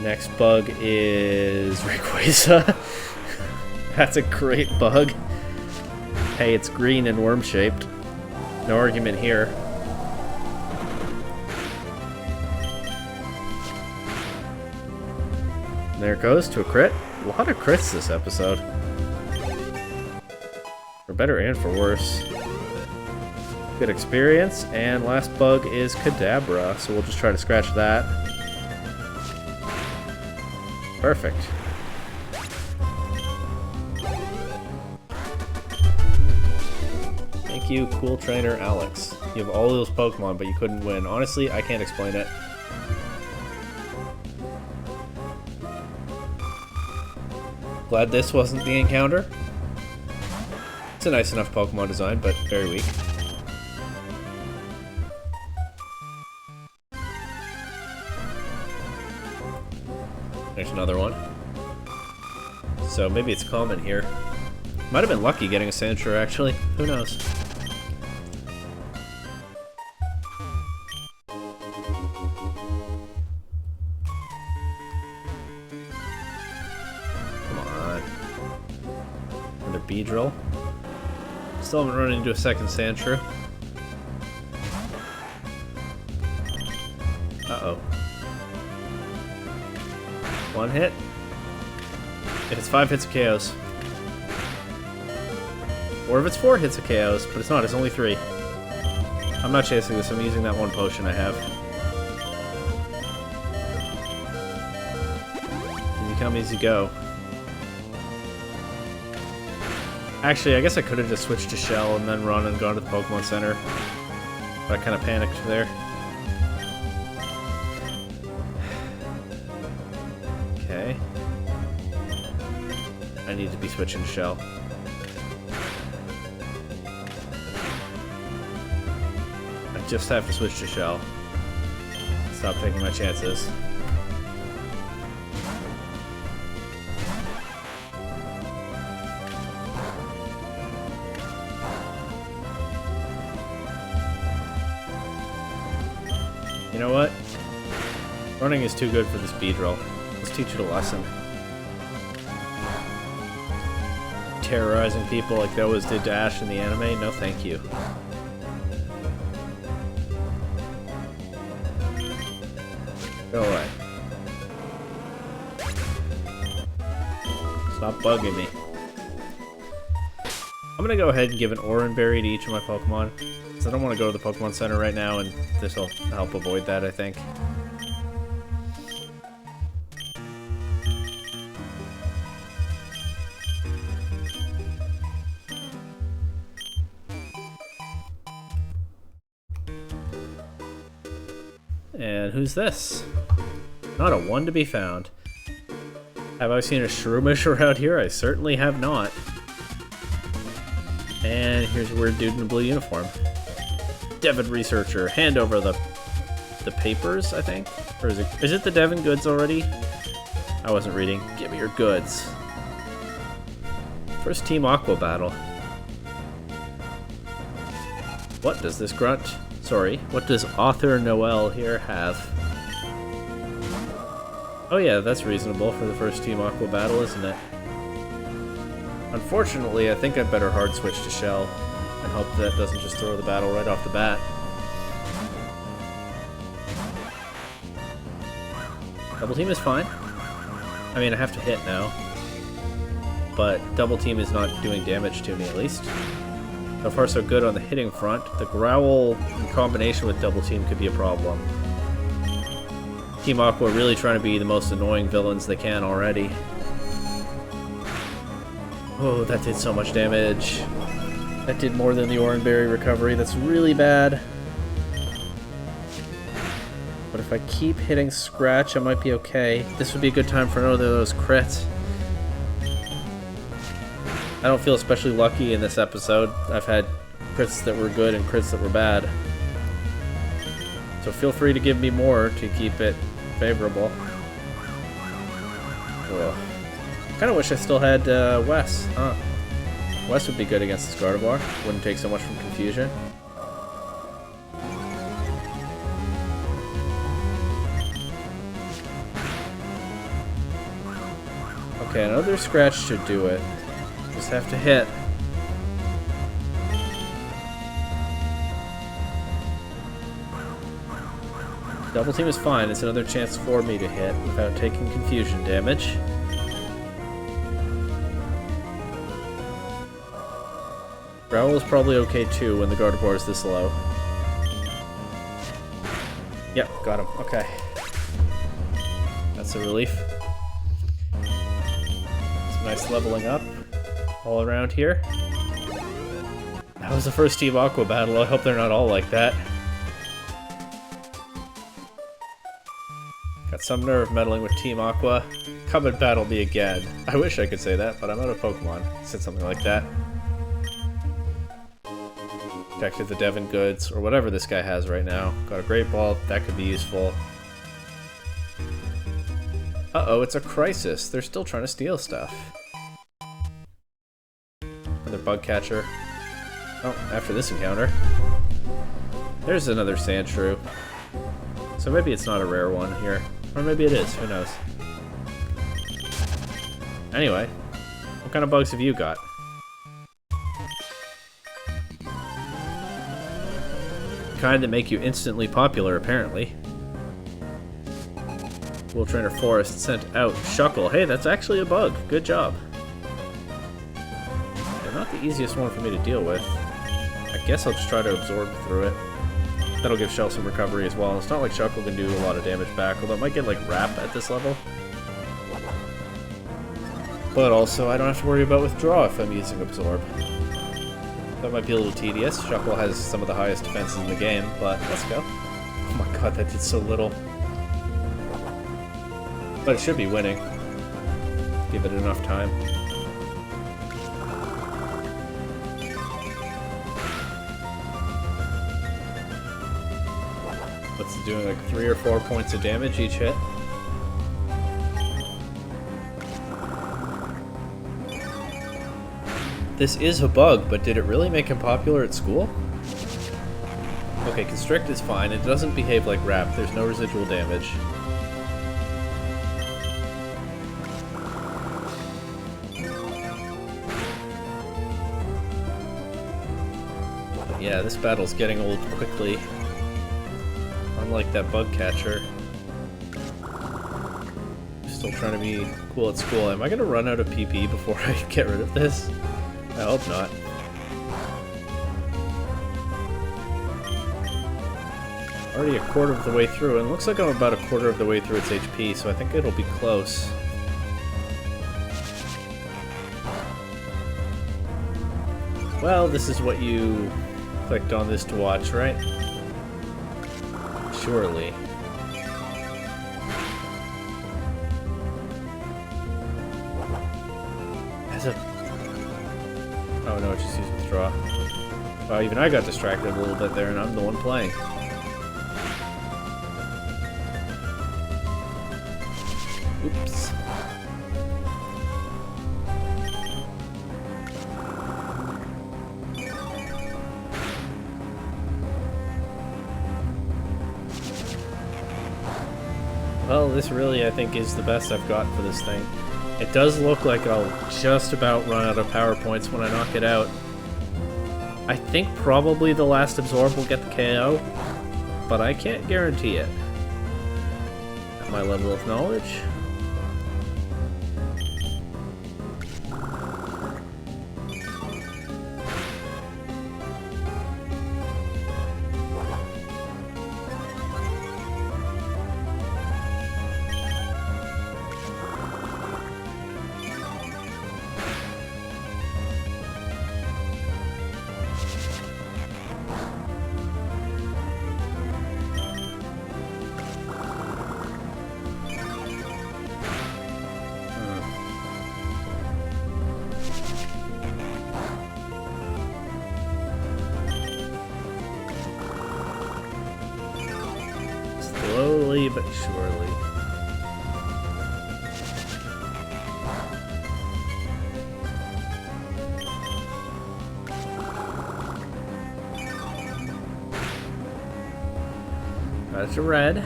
Next bug is Rayquaza. That's a great bug. Hey, it's green and worm shaped. No argument here. There it goes to a crit. A lot of crits this episode. For better and for worse. Good experience. And last bug is Kadabra, so we'll just try to scratch that. Perfect. Thank you, Cool Trainer Alex. You have all those Pokemon, but you couldn't win. Honestly, I can't explain it. Glad this wasn't the encounter. It's a nice enough Pokemon design, but very weak. There's another one. So maybe it's common here. Might have been lucky getting a Sandshrew, actually. Who knows? Beedrill. Still haven't run into a second Sandshrew. Uh-oh. 1 hit. If it's 5 hits of KOs. Or if it's 4 hits of KOs, but it's not, it's only 3. I'm not chasing this, I'm using that 1 potion I have. Easy come, easy go. Actually, I guess I could have just switched to Shell and then run and gone to the Pokemon Center. But I kind of panicked there. Okay. I need to be switching to Shell. I just have to switch to Shell. Stop taking my chances. You know what? Running is too good for the speed drill. Let's teach it a lesson. Terrorizing people like they always did to Ash in the anime? No thank you. Go away. Stop bugging me. I'm gonna go ahead and give an Oran Berry to each of my Pokemon, because I don't want to go to the Pokemon Center right now, and this will help avoid that, I think. And who's this? Not a one to be found. Have I seen a Shroomish around here? I certainly have not. And here's a weird dude in a blue uniform. Devon Researcher, hand over the papers, I think? Or is it the Devon goods already? I wasn't reading. Give me your goods. First Team Aqua battle. What does this grunt? Sorry, what does Author Noel here have? Oh yeah, that's reasonable for the first Team Aqua battle, isn't it? Unfortunately, I think I'd better hard switch to Shell and hope that doesn't just throw the battle right off the bat. Double Team is fine. I mean, I have to hit now. But Double Team is not doing damage to me, at least. So far, so good on the hitting front. The Growl in combination with Double Team could be a problem. Team Aqua really trying to be the most annoying villains they can already. Oh, that did so much damage. That did more than the Oran Berry recovery. That's really bad. But if I keep hitting Scratch, I might be okay. This would be a good time for another of those crits. I don't feel especially lucky in this episode. I've had crits that were good and crits that were bad. So feel free to give me more to keep it favorable. Ugh. Kind of wish I still had Wes, huh? Wes would be good against this Gardevoir. Wouldn't take so much from confusion. Okay, another Scratch should do it. Just have to hit. Double Team is fine. It's another chance for me to hit without taking confusion damage. Growl is probably okay too when the Gardevoir is this low. Yep, got him. Okay. That's a relief. Some nice leveling up all around here. That was the first Team Aqua battle. I hope they're not all like that. Got some nerve meddling with Team Aqua. Come and battle me again. I wish I could say that, but I'm out of Pokemon. I said something like that. Protected the Devon goods, or whatever this guy has right now. Got a Great Ball, that could be useful. Uh-oh, it's a crisis. They're still trying to steal stuff. Another Bug Catcher. Oh, after this encounter. There's another Sandshrew. So maybe it's not a rare one here. Or maybe it is, who knows. Anyway, what kind of bugs have you got? Kind that make you instantly popular, apparently. Will Trainer Forest sent out Shuckle. Hey, that's actually a bug. Good job. Yeah, not the easiest one for me to deal with. I guess I'll just try to absorb through it. That'll give Shell some recovery as well. It's not like Shuckle can do a lot of damage back, although it might get like Wrap at this level. But also, I don't have to worry about Withdraw if I'm using Absorb. That might be a little tedious. Shuckle has some of the highest defenses in the game, but let's go. Oh my god, that did so little. But it should be winning. Give it enough time. What's it doing, like 3 or 4 points of damage each hit? This is a bug, but did it really make him popular at school? Okay, Constrict is fine. It doesn't behave like Wrap. There's no residual damage. But yeah, this battle's getting old quickly. Unlike that bug catcher. Still trying to be cool at school. Am I gonna run out of PP before I get rid of this? I hope not. Already a quarter of the way through, and it looks like I'm about a quarter of the way through its HP, so I think it'll be close. Well, this is what you clicked on this to watch, right? Surely. As a... Oh no, just use withdraw. Wow, even I got distracted a little bit there, and I'm the one playing. Oops. Well, this really, I think, is the best I've got for this thing. It does look like I'll just about run out of power points when I knock it out. I think probably the last Absorb will get the KO, but I can't guarantee it. At my level of knowledge. Slowly but surely. That's a red.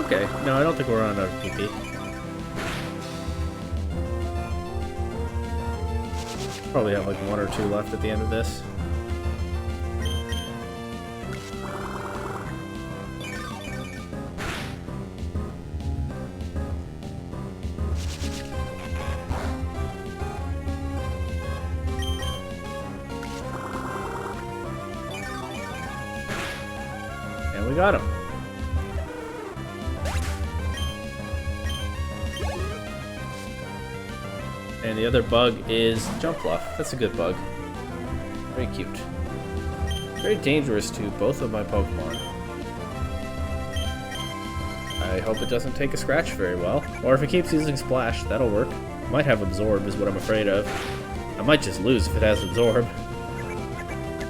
Okay, no, I don't think we're on out of PP. Probably have like one or two left at the end of this. And we got him. And the other bug is Jump Bluff. That's a good bug. Very cute. Very dangerous to both of my Pokemon. I hope it doesn't take a scratch very well. Or if it keeps using Splash, that'll work. Might have Absorb is what I'm afraid of. I might just lose if it has Absorb.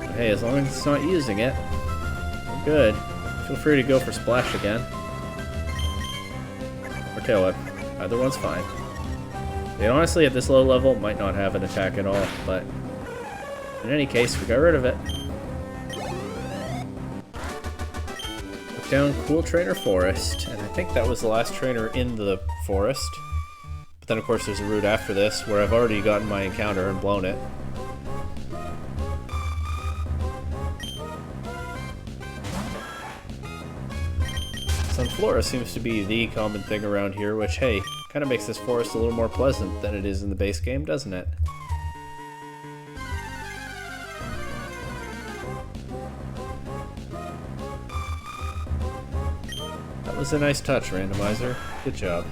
But hey, as long as it's not using it, we're good. Feel free to go for Splash again. Or Tail Whip. Either one's fine. It honestly, at this low level, might not have an attack at all, but in any case, we got rid of it. Took down Cool Trainer Forest, and I think that was the last trainer in the forest. But then, of course, there's a route after this, where I've already gotten my encounter and blown it. Sunflora seems to be the common thing around here, which, hey, kind of makes this forest a little more pleasant than it is in the base game, doesn't it? That was a nice touch, Randomizer. Good job.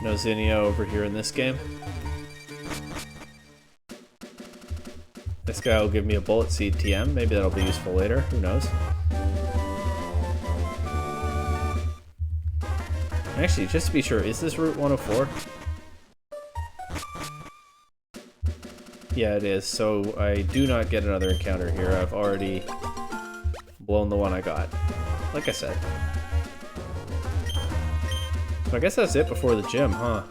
No Zinnia over here in this game. This guy will give me a Bullet Seed TM. Maybe that'll be useful later. Who knows? Actually, just to be sure, is this Route 104? Yeah, it is. So I do not get another encounter here. I've already blown the one I got. Like I said. So I guess that's it before the gym, huh?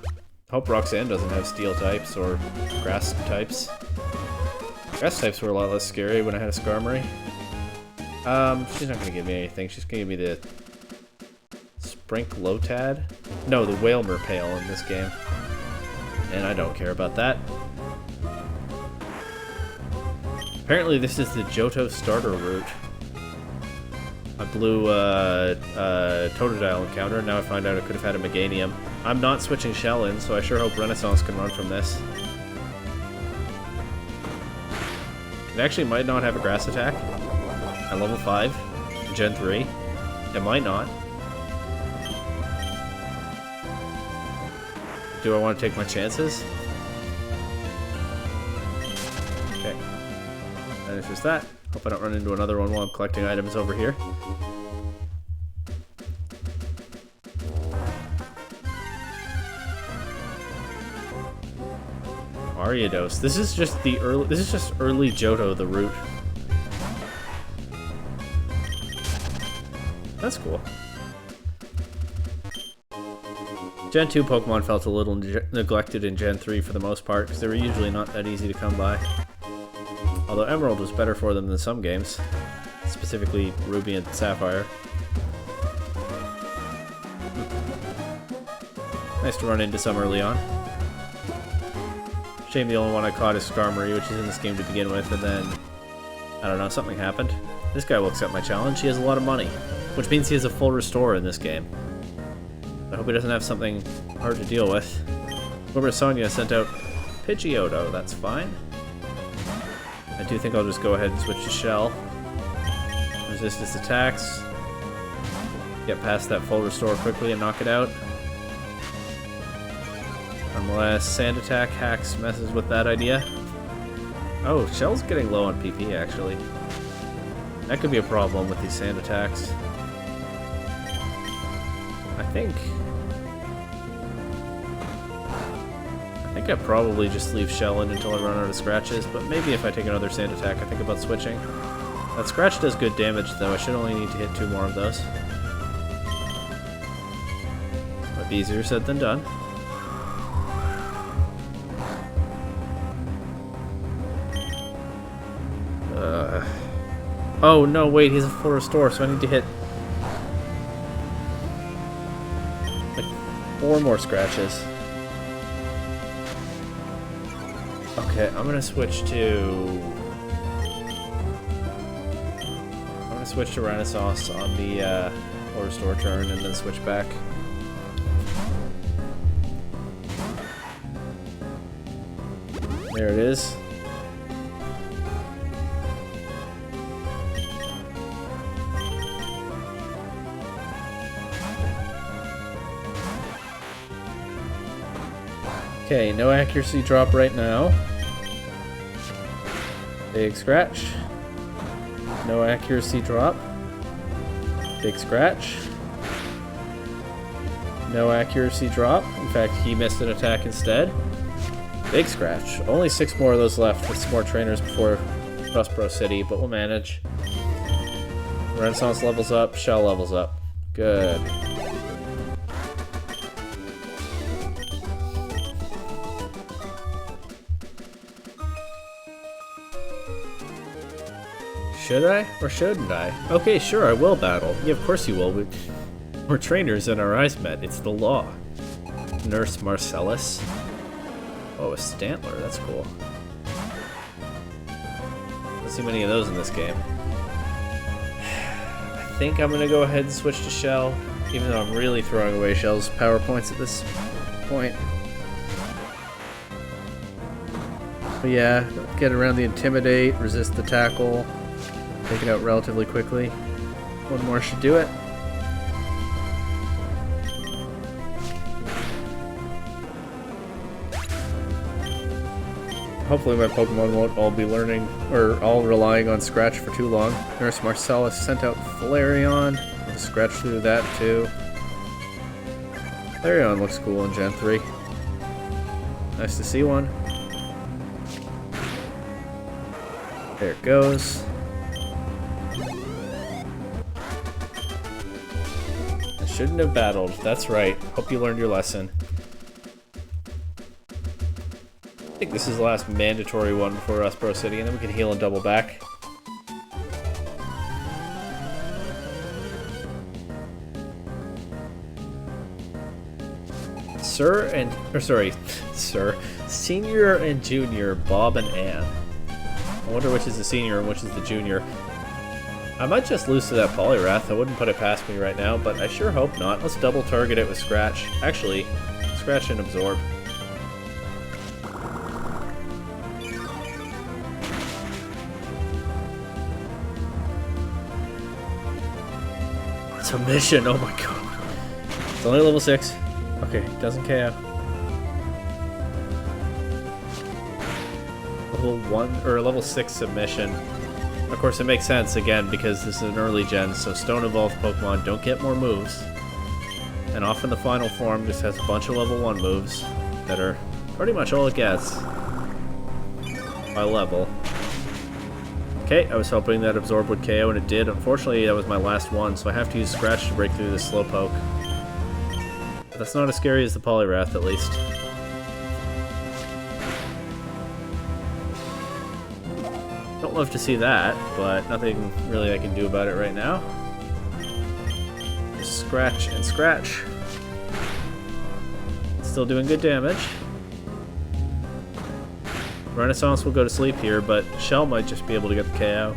Hope Roxanne doesn't have steel types or grass types. Grass types were a lot less scary when I had a Skarmory. She's not gonna give me anything. She's gonna give me the Sprinkle-Lotad? No, the Whalmer Pail in this game. And I don't care about that. Apparently this is the Johto starter route. I blew Totodile encounter, now I find out I could have had a Meganium. I'm not switching Shell in, so I sure hope Renaissance can run from this. It actually might not have a Grass attack at level 5, Gen 3. It might not. Do I want to take my chances? Okay. And it's just that. Hope I don't run into another one while I'm collecting items over here. Ariados. This is just the early. This is just early Johto, the route. That's cool. Gen 2 Pokemon felt a little neglected in Gen 3 for the most part, because they were usually not that easy to come by. Although Emerald was better for them than some games, specifically Ruby and Sapphire. Nice to run into some early on. Shame the only one I caught is Skarmory, which is in this game to begin with, and then, I don't know, something happened. This guy will accept my challenge. He has a lot of money, which means he has a full restore in this game. I hope he doesn't have something hard to deal with. Wilbur Sonia sent out Pidgeotto, that's fine. I do think I'll just go ahead and switch to Shell. Resist its attacks. Get past that full restore quickly and knock it out. Unless Sand Attack hacks messes with that idea. Oh, Shell's getting low on PP actually. That could be a problem with these Sand Attacks. I think I'd probably just leave Shell in until I run out of scratches, but maybe if I take another Sand Attack, I think about switching. That scratch does good damage, though. I should only need to hit 2 more of those. Might be easier said than done. Oh, no, wait, he's a full restore, so I need to hit like 4 more scratches. Okay, I'm gonna switch to Renaissance on the full restore turn and then switch back. There it is. Okay, no accuracy drop right now. Big scratch. No accuracy drop. Big scratch. No accuracy drop. In fact, he missed an attack instead. Big scratch. Only 6 more of those left with some more trainers before Rustboro City, but we'll manage. Renaissance levels up, Shell levels up. Good. Should I? Or shouldn't I? Okay, sure, I will battle. Yeah, of course you will. We're trainers and our eyes met. It's the law. Nurse Marcellus. Oh, a Stantler. That's cool. Don't see many of those in this game. I think I'm going to go ahead and switch to Shell, even though I'm really throwing away Shell's power points at this point. But yeah, get around the Intimidate, resist the Tackle. Take it out relatively quickly. One more should do it. Hopefully my Pokemon won't all be learning, or all relying on Scratch for too long. Nurse Marcellus sent out Flareon. I'll scratch through that too. Flareon looks cool in Gen 3. Nice to see one. There it goes. Shouldn't have battled. That's right. Hope you learned your lesson. I think this is the last mandatory one before Rustboro City, and then we can heal and double back. Senior and Junior, Bob and Ann. I wonder which is the senior and which is the junior. I might just lose to that Polyrath. I wouldn't put it past me right now, but I sure hope not. Let's double target it with Scratch. Actually, Scratch and Absorb. Submission, oh my god. It's only level 6. Okay, doesn't KO. Level 1 or level 6 submission. Of course, it makes sense again because this is an early gen, so Stone Evolved Pokemon don't get more moves. And often the final form just has a bunch of level 1 moves that are pretty much all it gets by level. Okay, I was hoping that Absorb would KO, and it did. Unfortunately, that was my last one, so I have to use Scratch to break through this Slowpoke. But that's not as scary as the Polyrath, at least. Don't love to see that, but nothing really I can do about it right now. Just Scratch and Scratch. Still doing good damage. Renaissance will go to sleep here, but Shell might just be able to get the KO.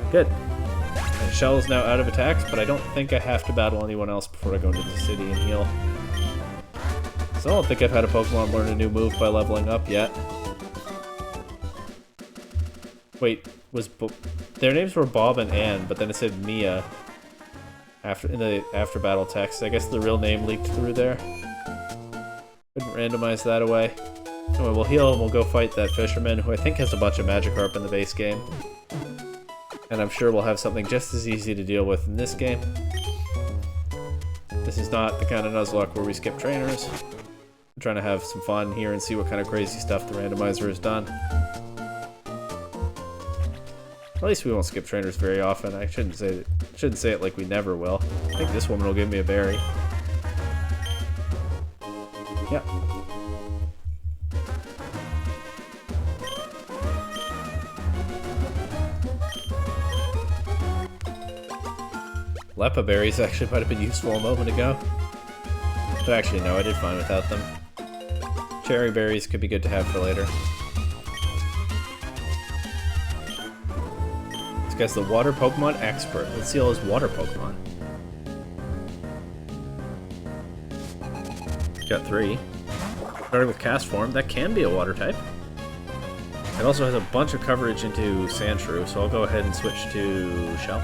Good. And Shell is now out of attacks, but I don't think I have to battle anyone else before I go into the city and heal. So I don't think I've had a Pokemon learn a new move by leveling up yet. Wait, their names were Bob and Ann, but then it said Mia in the after battle text. I guess the real name leaked through there. Couldn't randomize that away. Anyway, we'll heal and we'll go fight that fisherman, who I think has a bunch of Magikarp in the base game. And I'm sure we'll have something just as easy to deal with in this game. This is not the kind of Nuzlocke where we skip trainers. I'm trying to have some fun here and see what kind of crazy stuff the randomizer has done. At least we won't skip trainers very often. I shouldn't say it like we never will. I think this woman will give me a berry. Yep. Lepa berries actually might have been useful a moment ago. But actually, no, I did fine without them. Cherry berries could be good to have for later. This guy's the water Pokemon expert. Let's see all his water Pokemon. Got 3. Starting with Cast Form, that can be a water type. It also has a bunch of coverage into Sandshrew, so I'll go ahead and switch to Shell.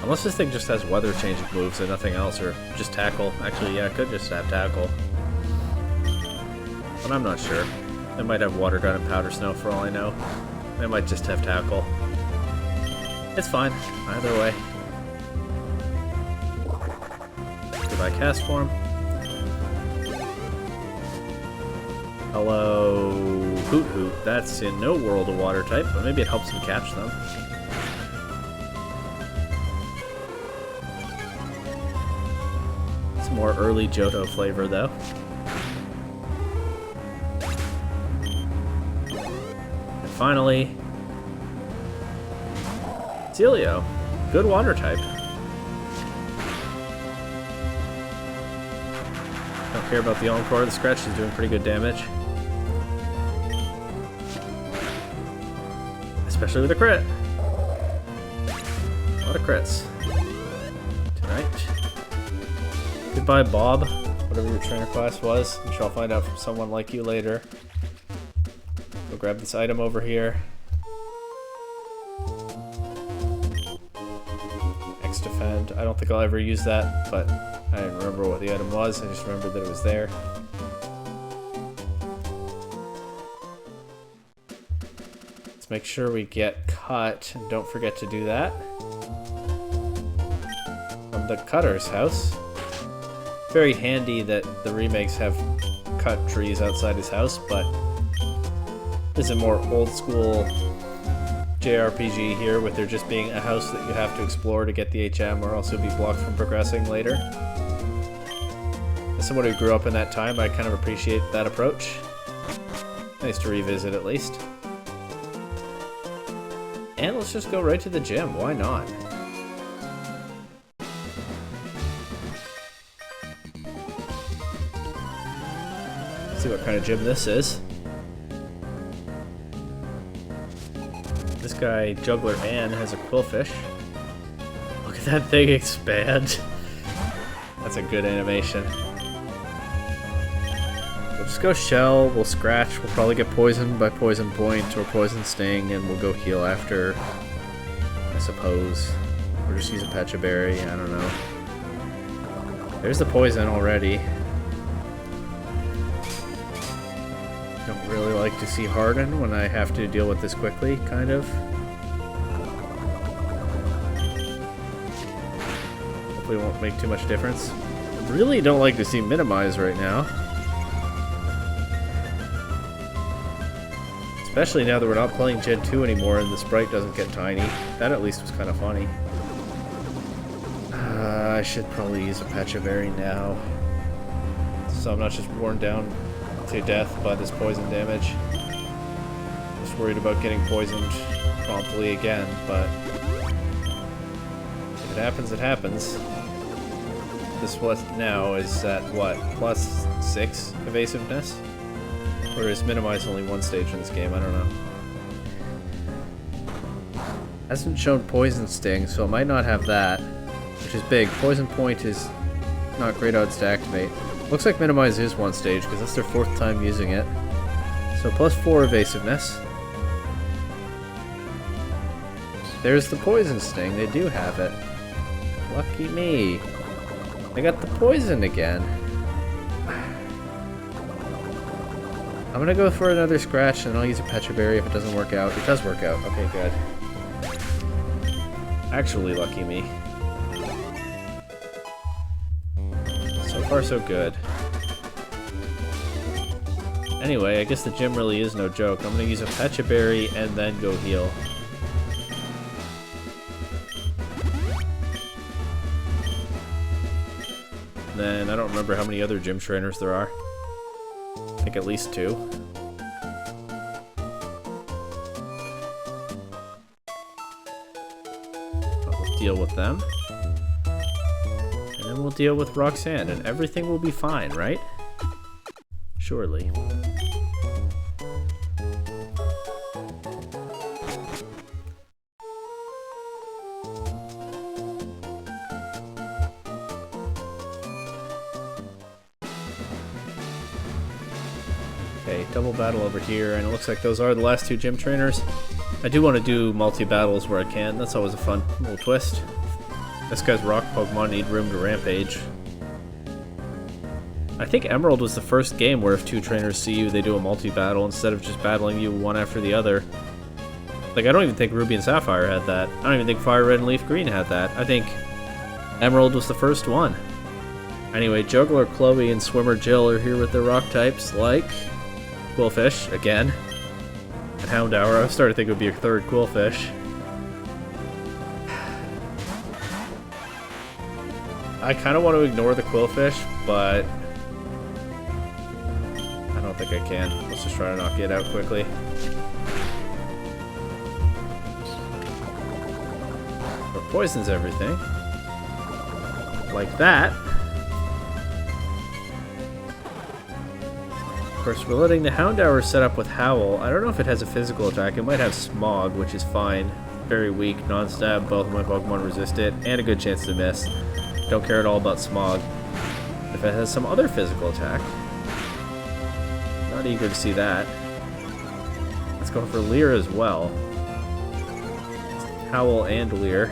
Unless this thing just has weather changing moves and nothing else, or just Tackle. Actually, yeah, it could just have Tackle. But I'm not sure. It might have Water Gun and Powder Snow for all I know. It might just have Tackle. It's fine, either way. By Cast Form. Hello, Hoot Hoot. That's in no world a water type, but maybe it helps him catch them. Some more early Johto flavor, though. And finally, Celio. Good water type. Don't care about the Encore. The Scratch is doing pretty good damage. Especially with a crit. A lot of crits. Tonight. Goodbye, Bob. Whatever your trainer class was. I'm sure I'll find out from someone like you later. Go grab this item over here. X Defend. I don't think I'll ever use that, but I didn't remember what the item was, I just remembered that it was there. Let's make sure we get cut, and don't forget to do that. From the Cutter's house. Very handy that the remakes have cut trees outside his house, but this is a more old school JRPG here, with there just being a house that you have to explore to get the HM, or else you'll be blocked from progressing later. As someone who grew up in that time, I kind of appreciate that approach. Nice to revisit at least. And let's just go right to the gym, why not? Let's see what kind of gym this is. This guy, Juggler Ann, has a quillfish. Look at that thing expand. That's a good animation. We'll just go Shell, we'll Scratch, we'll probably get poisoned by Poison Point or Poison Sting, and we'll go heal after, I suppose. Or just use a Pecha Berry, I don't know. There's the poison already. Don't really like to see Harden when I have to deal with this quickly, kind of. Hopefully it won't make too much difference. Really don't like to see Minimize right now. Especially now that we're not playing Gen 2 anymore and the sprite doesn't get tiny. That at least was kind of funny. I should probably use a Pecha Berry now, so I'm not just worn down to death by this poison damage. Just worried about getting poisoned promptly again, but if it happens, it happens. This what now is at what, +6 evasiveness? Or is Minimize only one stage in this game? I don't know. Hasn't shown Poison Sting, so it might not have that, which is big. Poison Point is not great odds to activate. Looks like Minimize is one stage, because that's their 4th time using it. So +4 evasiveness. There's the Poison Sting, they do have it. Lucky me. I got the poison again. I'm gonna go for another Scratch, and I'll use a Pecha Berry if it doesn't work out. It does work out, okay, good. Actually, lucky me. So far, so good. Anyway, I guess the gym really is no joke. I'm gonna use a Pecha Berry and then go heal. Then I don't remember how many other gym trainers there are. I think at least 2. We'll deal with them. And then we'll deal with Roxanne, and everything will be fine, right? Surely. Okay, double battle over here, and it looks like those are the last 2 gym trainers. I do want to do multi-battles where I can. That's always a fun little twist. This guy's rock Pokemon need room to rampage. I think Emerald was the first game where if 2 trainers see you, they do a multi-battle instead of just battling you one after the other. Like, I don't even think Ruby and Sapphire had that. I don't even think Fire Red and Leaf Green had that. I think Emerald was the first one. Anyway, Juggler Chloe and Swimmer Jill are here with their rock types, like Quillfish, again. And Houndour. I was starting to think it would be a 3rd Quillfish. I kind of want to ignore the Quillfish, but I don't think I can. Let's just try to knock it out quickly. Or poisons everything. Like that. Of course, we're letting the Houndour set up with Howl. I don't know if it has a physical attack. It might have Smog, which is fine. Very weak, non-stab, both of my Pokemon resist it, and a good chance to miss. Don't care at all about Smog. If it has some other physical attack, not eager to see that. Let's go for Leer as well. Howl and Leer.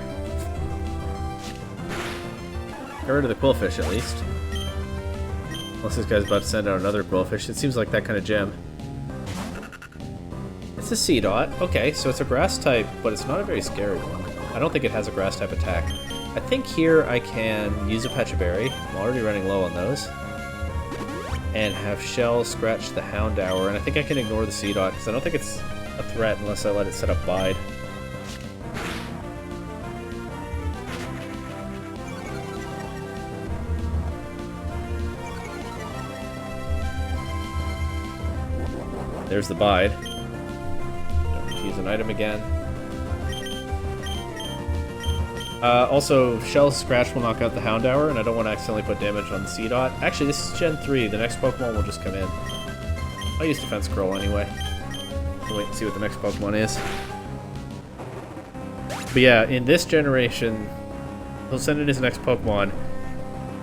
Get rid of the Quillfish at least. Unless this guy's about to send out another Quillfish. It seems like that kind of gem. It's a Seedot. Okay, so it's a grass type, but it's not a very scary one. I don't think it has a grass type attack. I think here I can use a Pecha Berry. I'm already running low on those. And have Shell scratch the Houndour. And I think I can ignore the Seedot, because I don't think it's a threat unless I let it set up Bide. There's the bide. Don't need to use an item again. Also, Shell's Scratch will knock out the Houndour, and I don't want to accidentally put damage on the C-Dot. Actually, this is Gen 3. The next Pokemon will just come in. I'll use Defense Scroll anyway. I'll wait and see what the next Pokemon is. But yeah, in this generation, he'll send in his next Pokemon,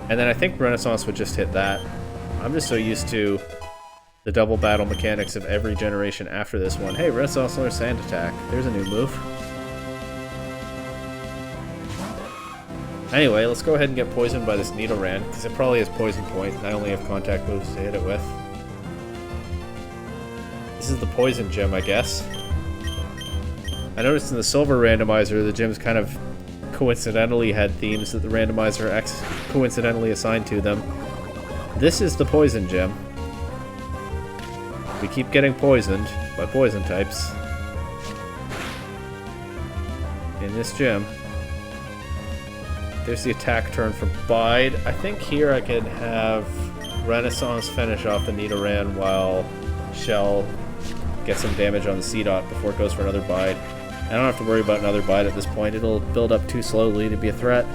and then I think Renaissance would just hit that. I'm just so used to the double battle mechanics of every generation after this one. Hey, Renaissance learns Sand Attack. There's a new move. Anyway, let's go ahead and get poisoned by this Nidoran, because it probably has Poison Point, and I only have contact moves to hit it with. This is the Poison Gym, I guess. I noticed in the Silver Randomizer, the gyms kind of coincidentally had themes that the Randomizer X coincidentally assigned to them. This is the Poison Gym. We keep getting poisoned by poison types in this gym. There's the attack turn for Bide. I think here I can have Renaissance finish off the Nidoran while Shell gets some damage on the C-Dot before it goes for another Bide. I don't have to worry about another Bide at this point. It'll build up too slowly to be a threat.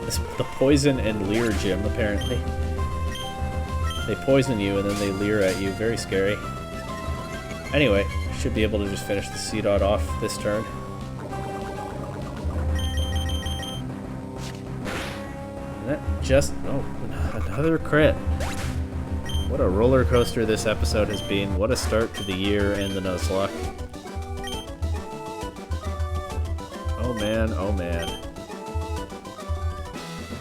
It's the Poison and Leer gym, apparently. They poison you and then they leer at you. Very scary. Anyway, should be able to just finish the C-Dot off this turn. And that just... oh, another crit. What a roller coaster this episode has been. What a start to the year and the Nuzlocke. Oh man, oh man.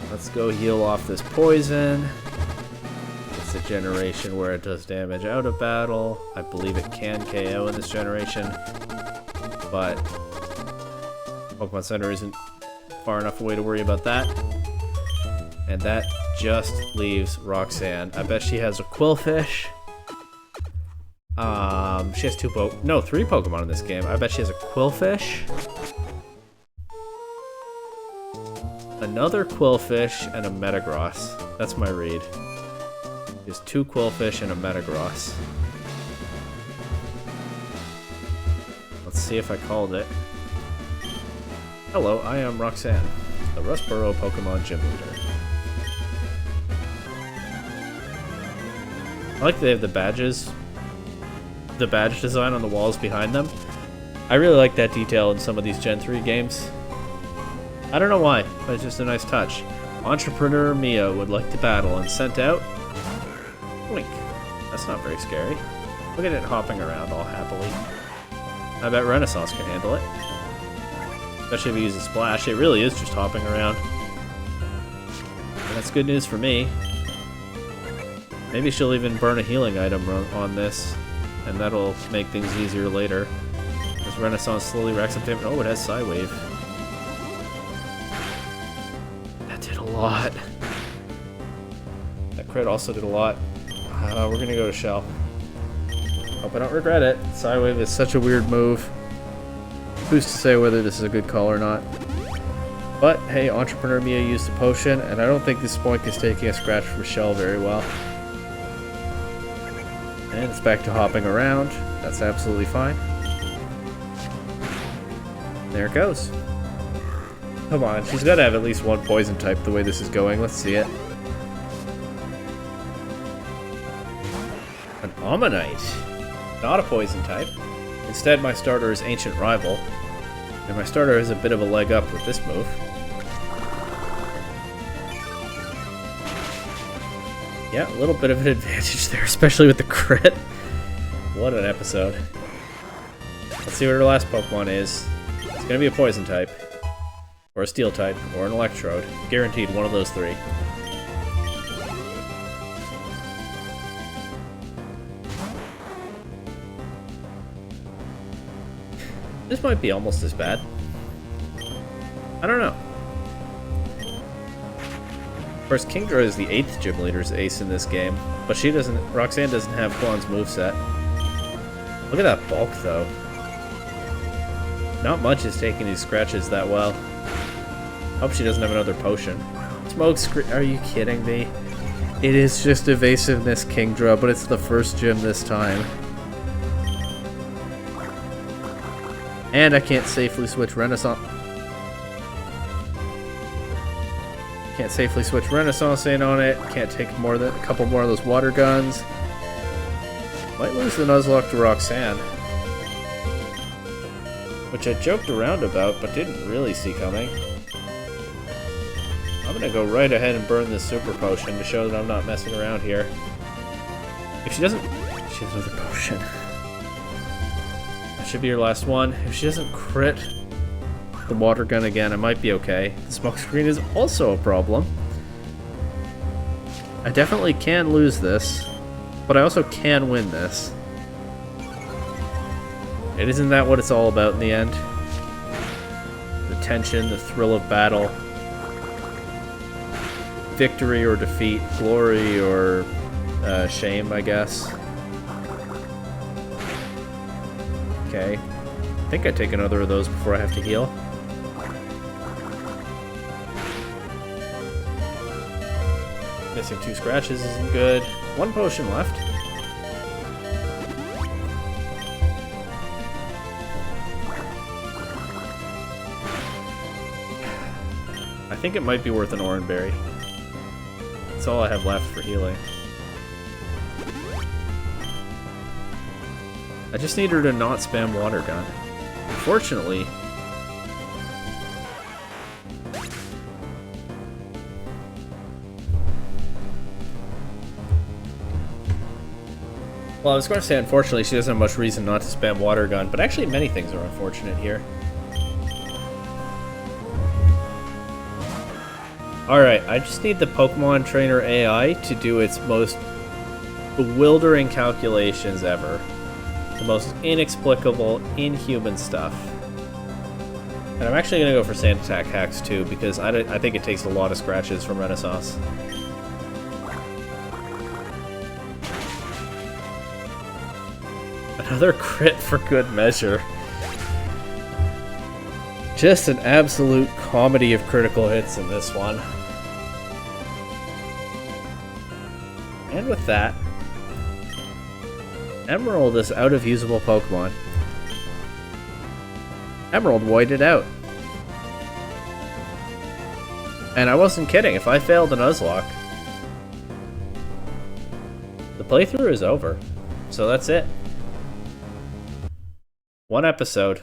Let's go heal off this poison. It's a generation where it does damage out of battle. I believe it can KO in this generation, but Pokemon Center isn't far enough away to worry about that. And that just leaves Roxanne. I bet she has a Quillfish. She has three Pokemon in this game. I bet she has a Quillfish, another Quillfish, and a Metagross. That's my read. There's two Quillfish and a Metagross. Let's see if I called it. Hello, I am Roxanne, the Rustboro Pokemon Gym Leader. I like that they have the badges, the badge design on the walls behind them. I really like that detail in some of these Gen 3 games. I don't know why, but it's just a nice touch. Entrepreneur Mia would like to battle and sent out. Wink. That's not very scary. Look at it hopping around all happily. I bet Renaissance can handle it. Especially if you use a splash. It really is just hopping around. And that's good news for me. Maybe she'll even burn a healing item on this, and that'll make things easier later. As Renaissance slowly racks up damage. Oh, it has Psywave. That did a lot. That crit also did a lot. We're gonna go to Shell. Hope I don't regret it. Psywave is such a weird move. Who's to say whether this is a good call or not? But hey, Entrepreneur Mia used a potion, and I don't think this Spoink is taking a scratch from Shell very well. And it's back to hopping around. That's absolutely fine. There it goes. Come on, she's got to have at least one poison type the way this is going. Let's see it. An Ammonite. Not a poison type. Instead, my starter is Ancient Rival. And my starter has a bit of a leg up with this move. Yeah, a little bit of an advantage there, especially with the crit. What an episode. Let's see what her last Pokemon is. It's going to be a poison type, or a steel type, or an electrode. Guaranteed one of those three. This might be almost as bad. I don't know. Of course, Kingdra is the 8th gym leader's ace in this game, but Roxanne doesn't have Quan's moveset. Look at that bulk, though. Not much is taking these scratches that well. Hope she doesn't have another potion. Smoke screen. Are you kidding me? It is just evasiveness Kingdra, but it's the first gym this time. And I can't safely switch Renaissance. Can't safely switch Renaissance in on it. Can't take more than a couple more of those water guns. Might lose the Nuzlocke to Roxanne. Which I joked around about, but didn't really see coming. I'm gonna go right ahead and burn this super potion to show that I'm not messing around here. If she doesn't... She has another potion. That should be your last one. If she doesn't crit the water gun again, I might be okay. The smoke screen is also a problem. I definitely can lose this, but I also can win this. It isn't that what it's all about in the end? The tension, the thrill of battle. Victory or defeat, glory or shame, I guess. Okay. I think I take another of those before I have to heal. Missing 2 scratches isn't good. 1 potion left. I think it might be worth an Oranberry. That's all I have left for healing. I just need her to not spam water gun. Unfortunately... Well, I was going to say unfortunately she doesn't have much reason not to spam water gun, but actually many things are unfortunate here. Alright, I just need the Pokemon Trainer AI to do its most bewildering calculations ever. The most inexplicable, inhuman stuff. And I'm actually going to go for Sand Attack hacks too, because I think it takes a lot of scratches from Renaissance. Another crit for good measure. Just an absolute comedy of critical hits in this one. And with that, Emerald is out of usable Pokemon. Emerald whited out. And I wasn't kidding, if I failed a Nuzlocke, the playthrough is over. So that's it. 1 episode.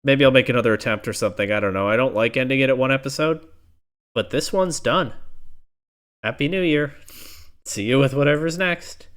Maybe I'll make another attempt or something, I don't know. I don't like ending it at 1 episode, but this one's done. Happy New Year. See you with whatever's next.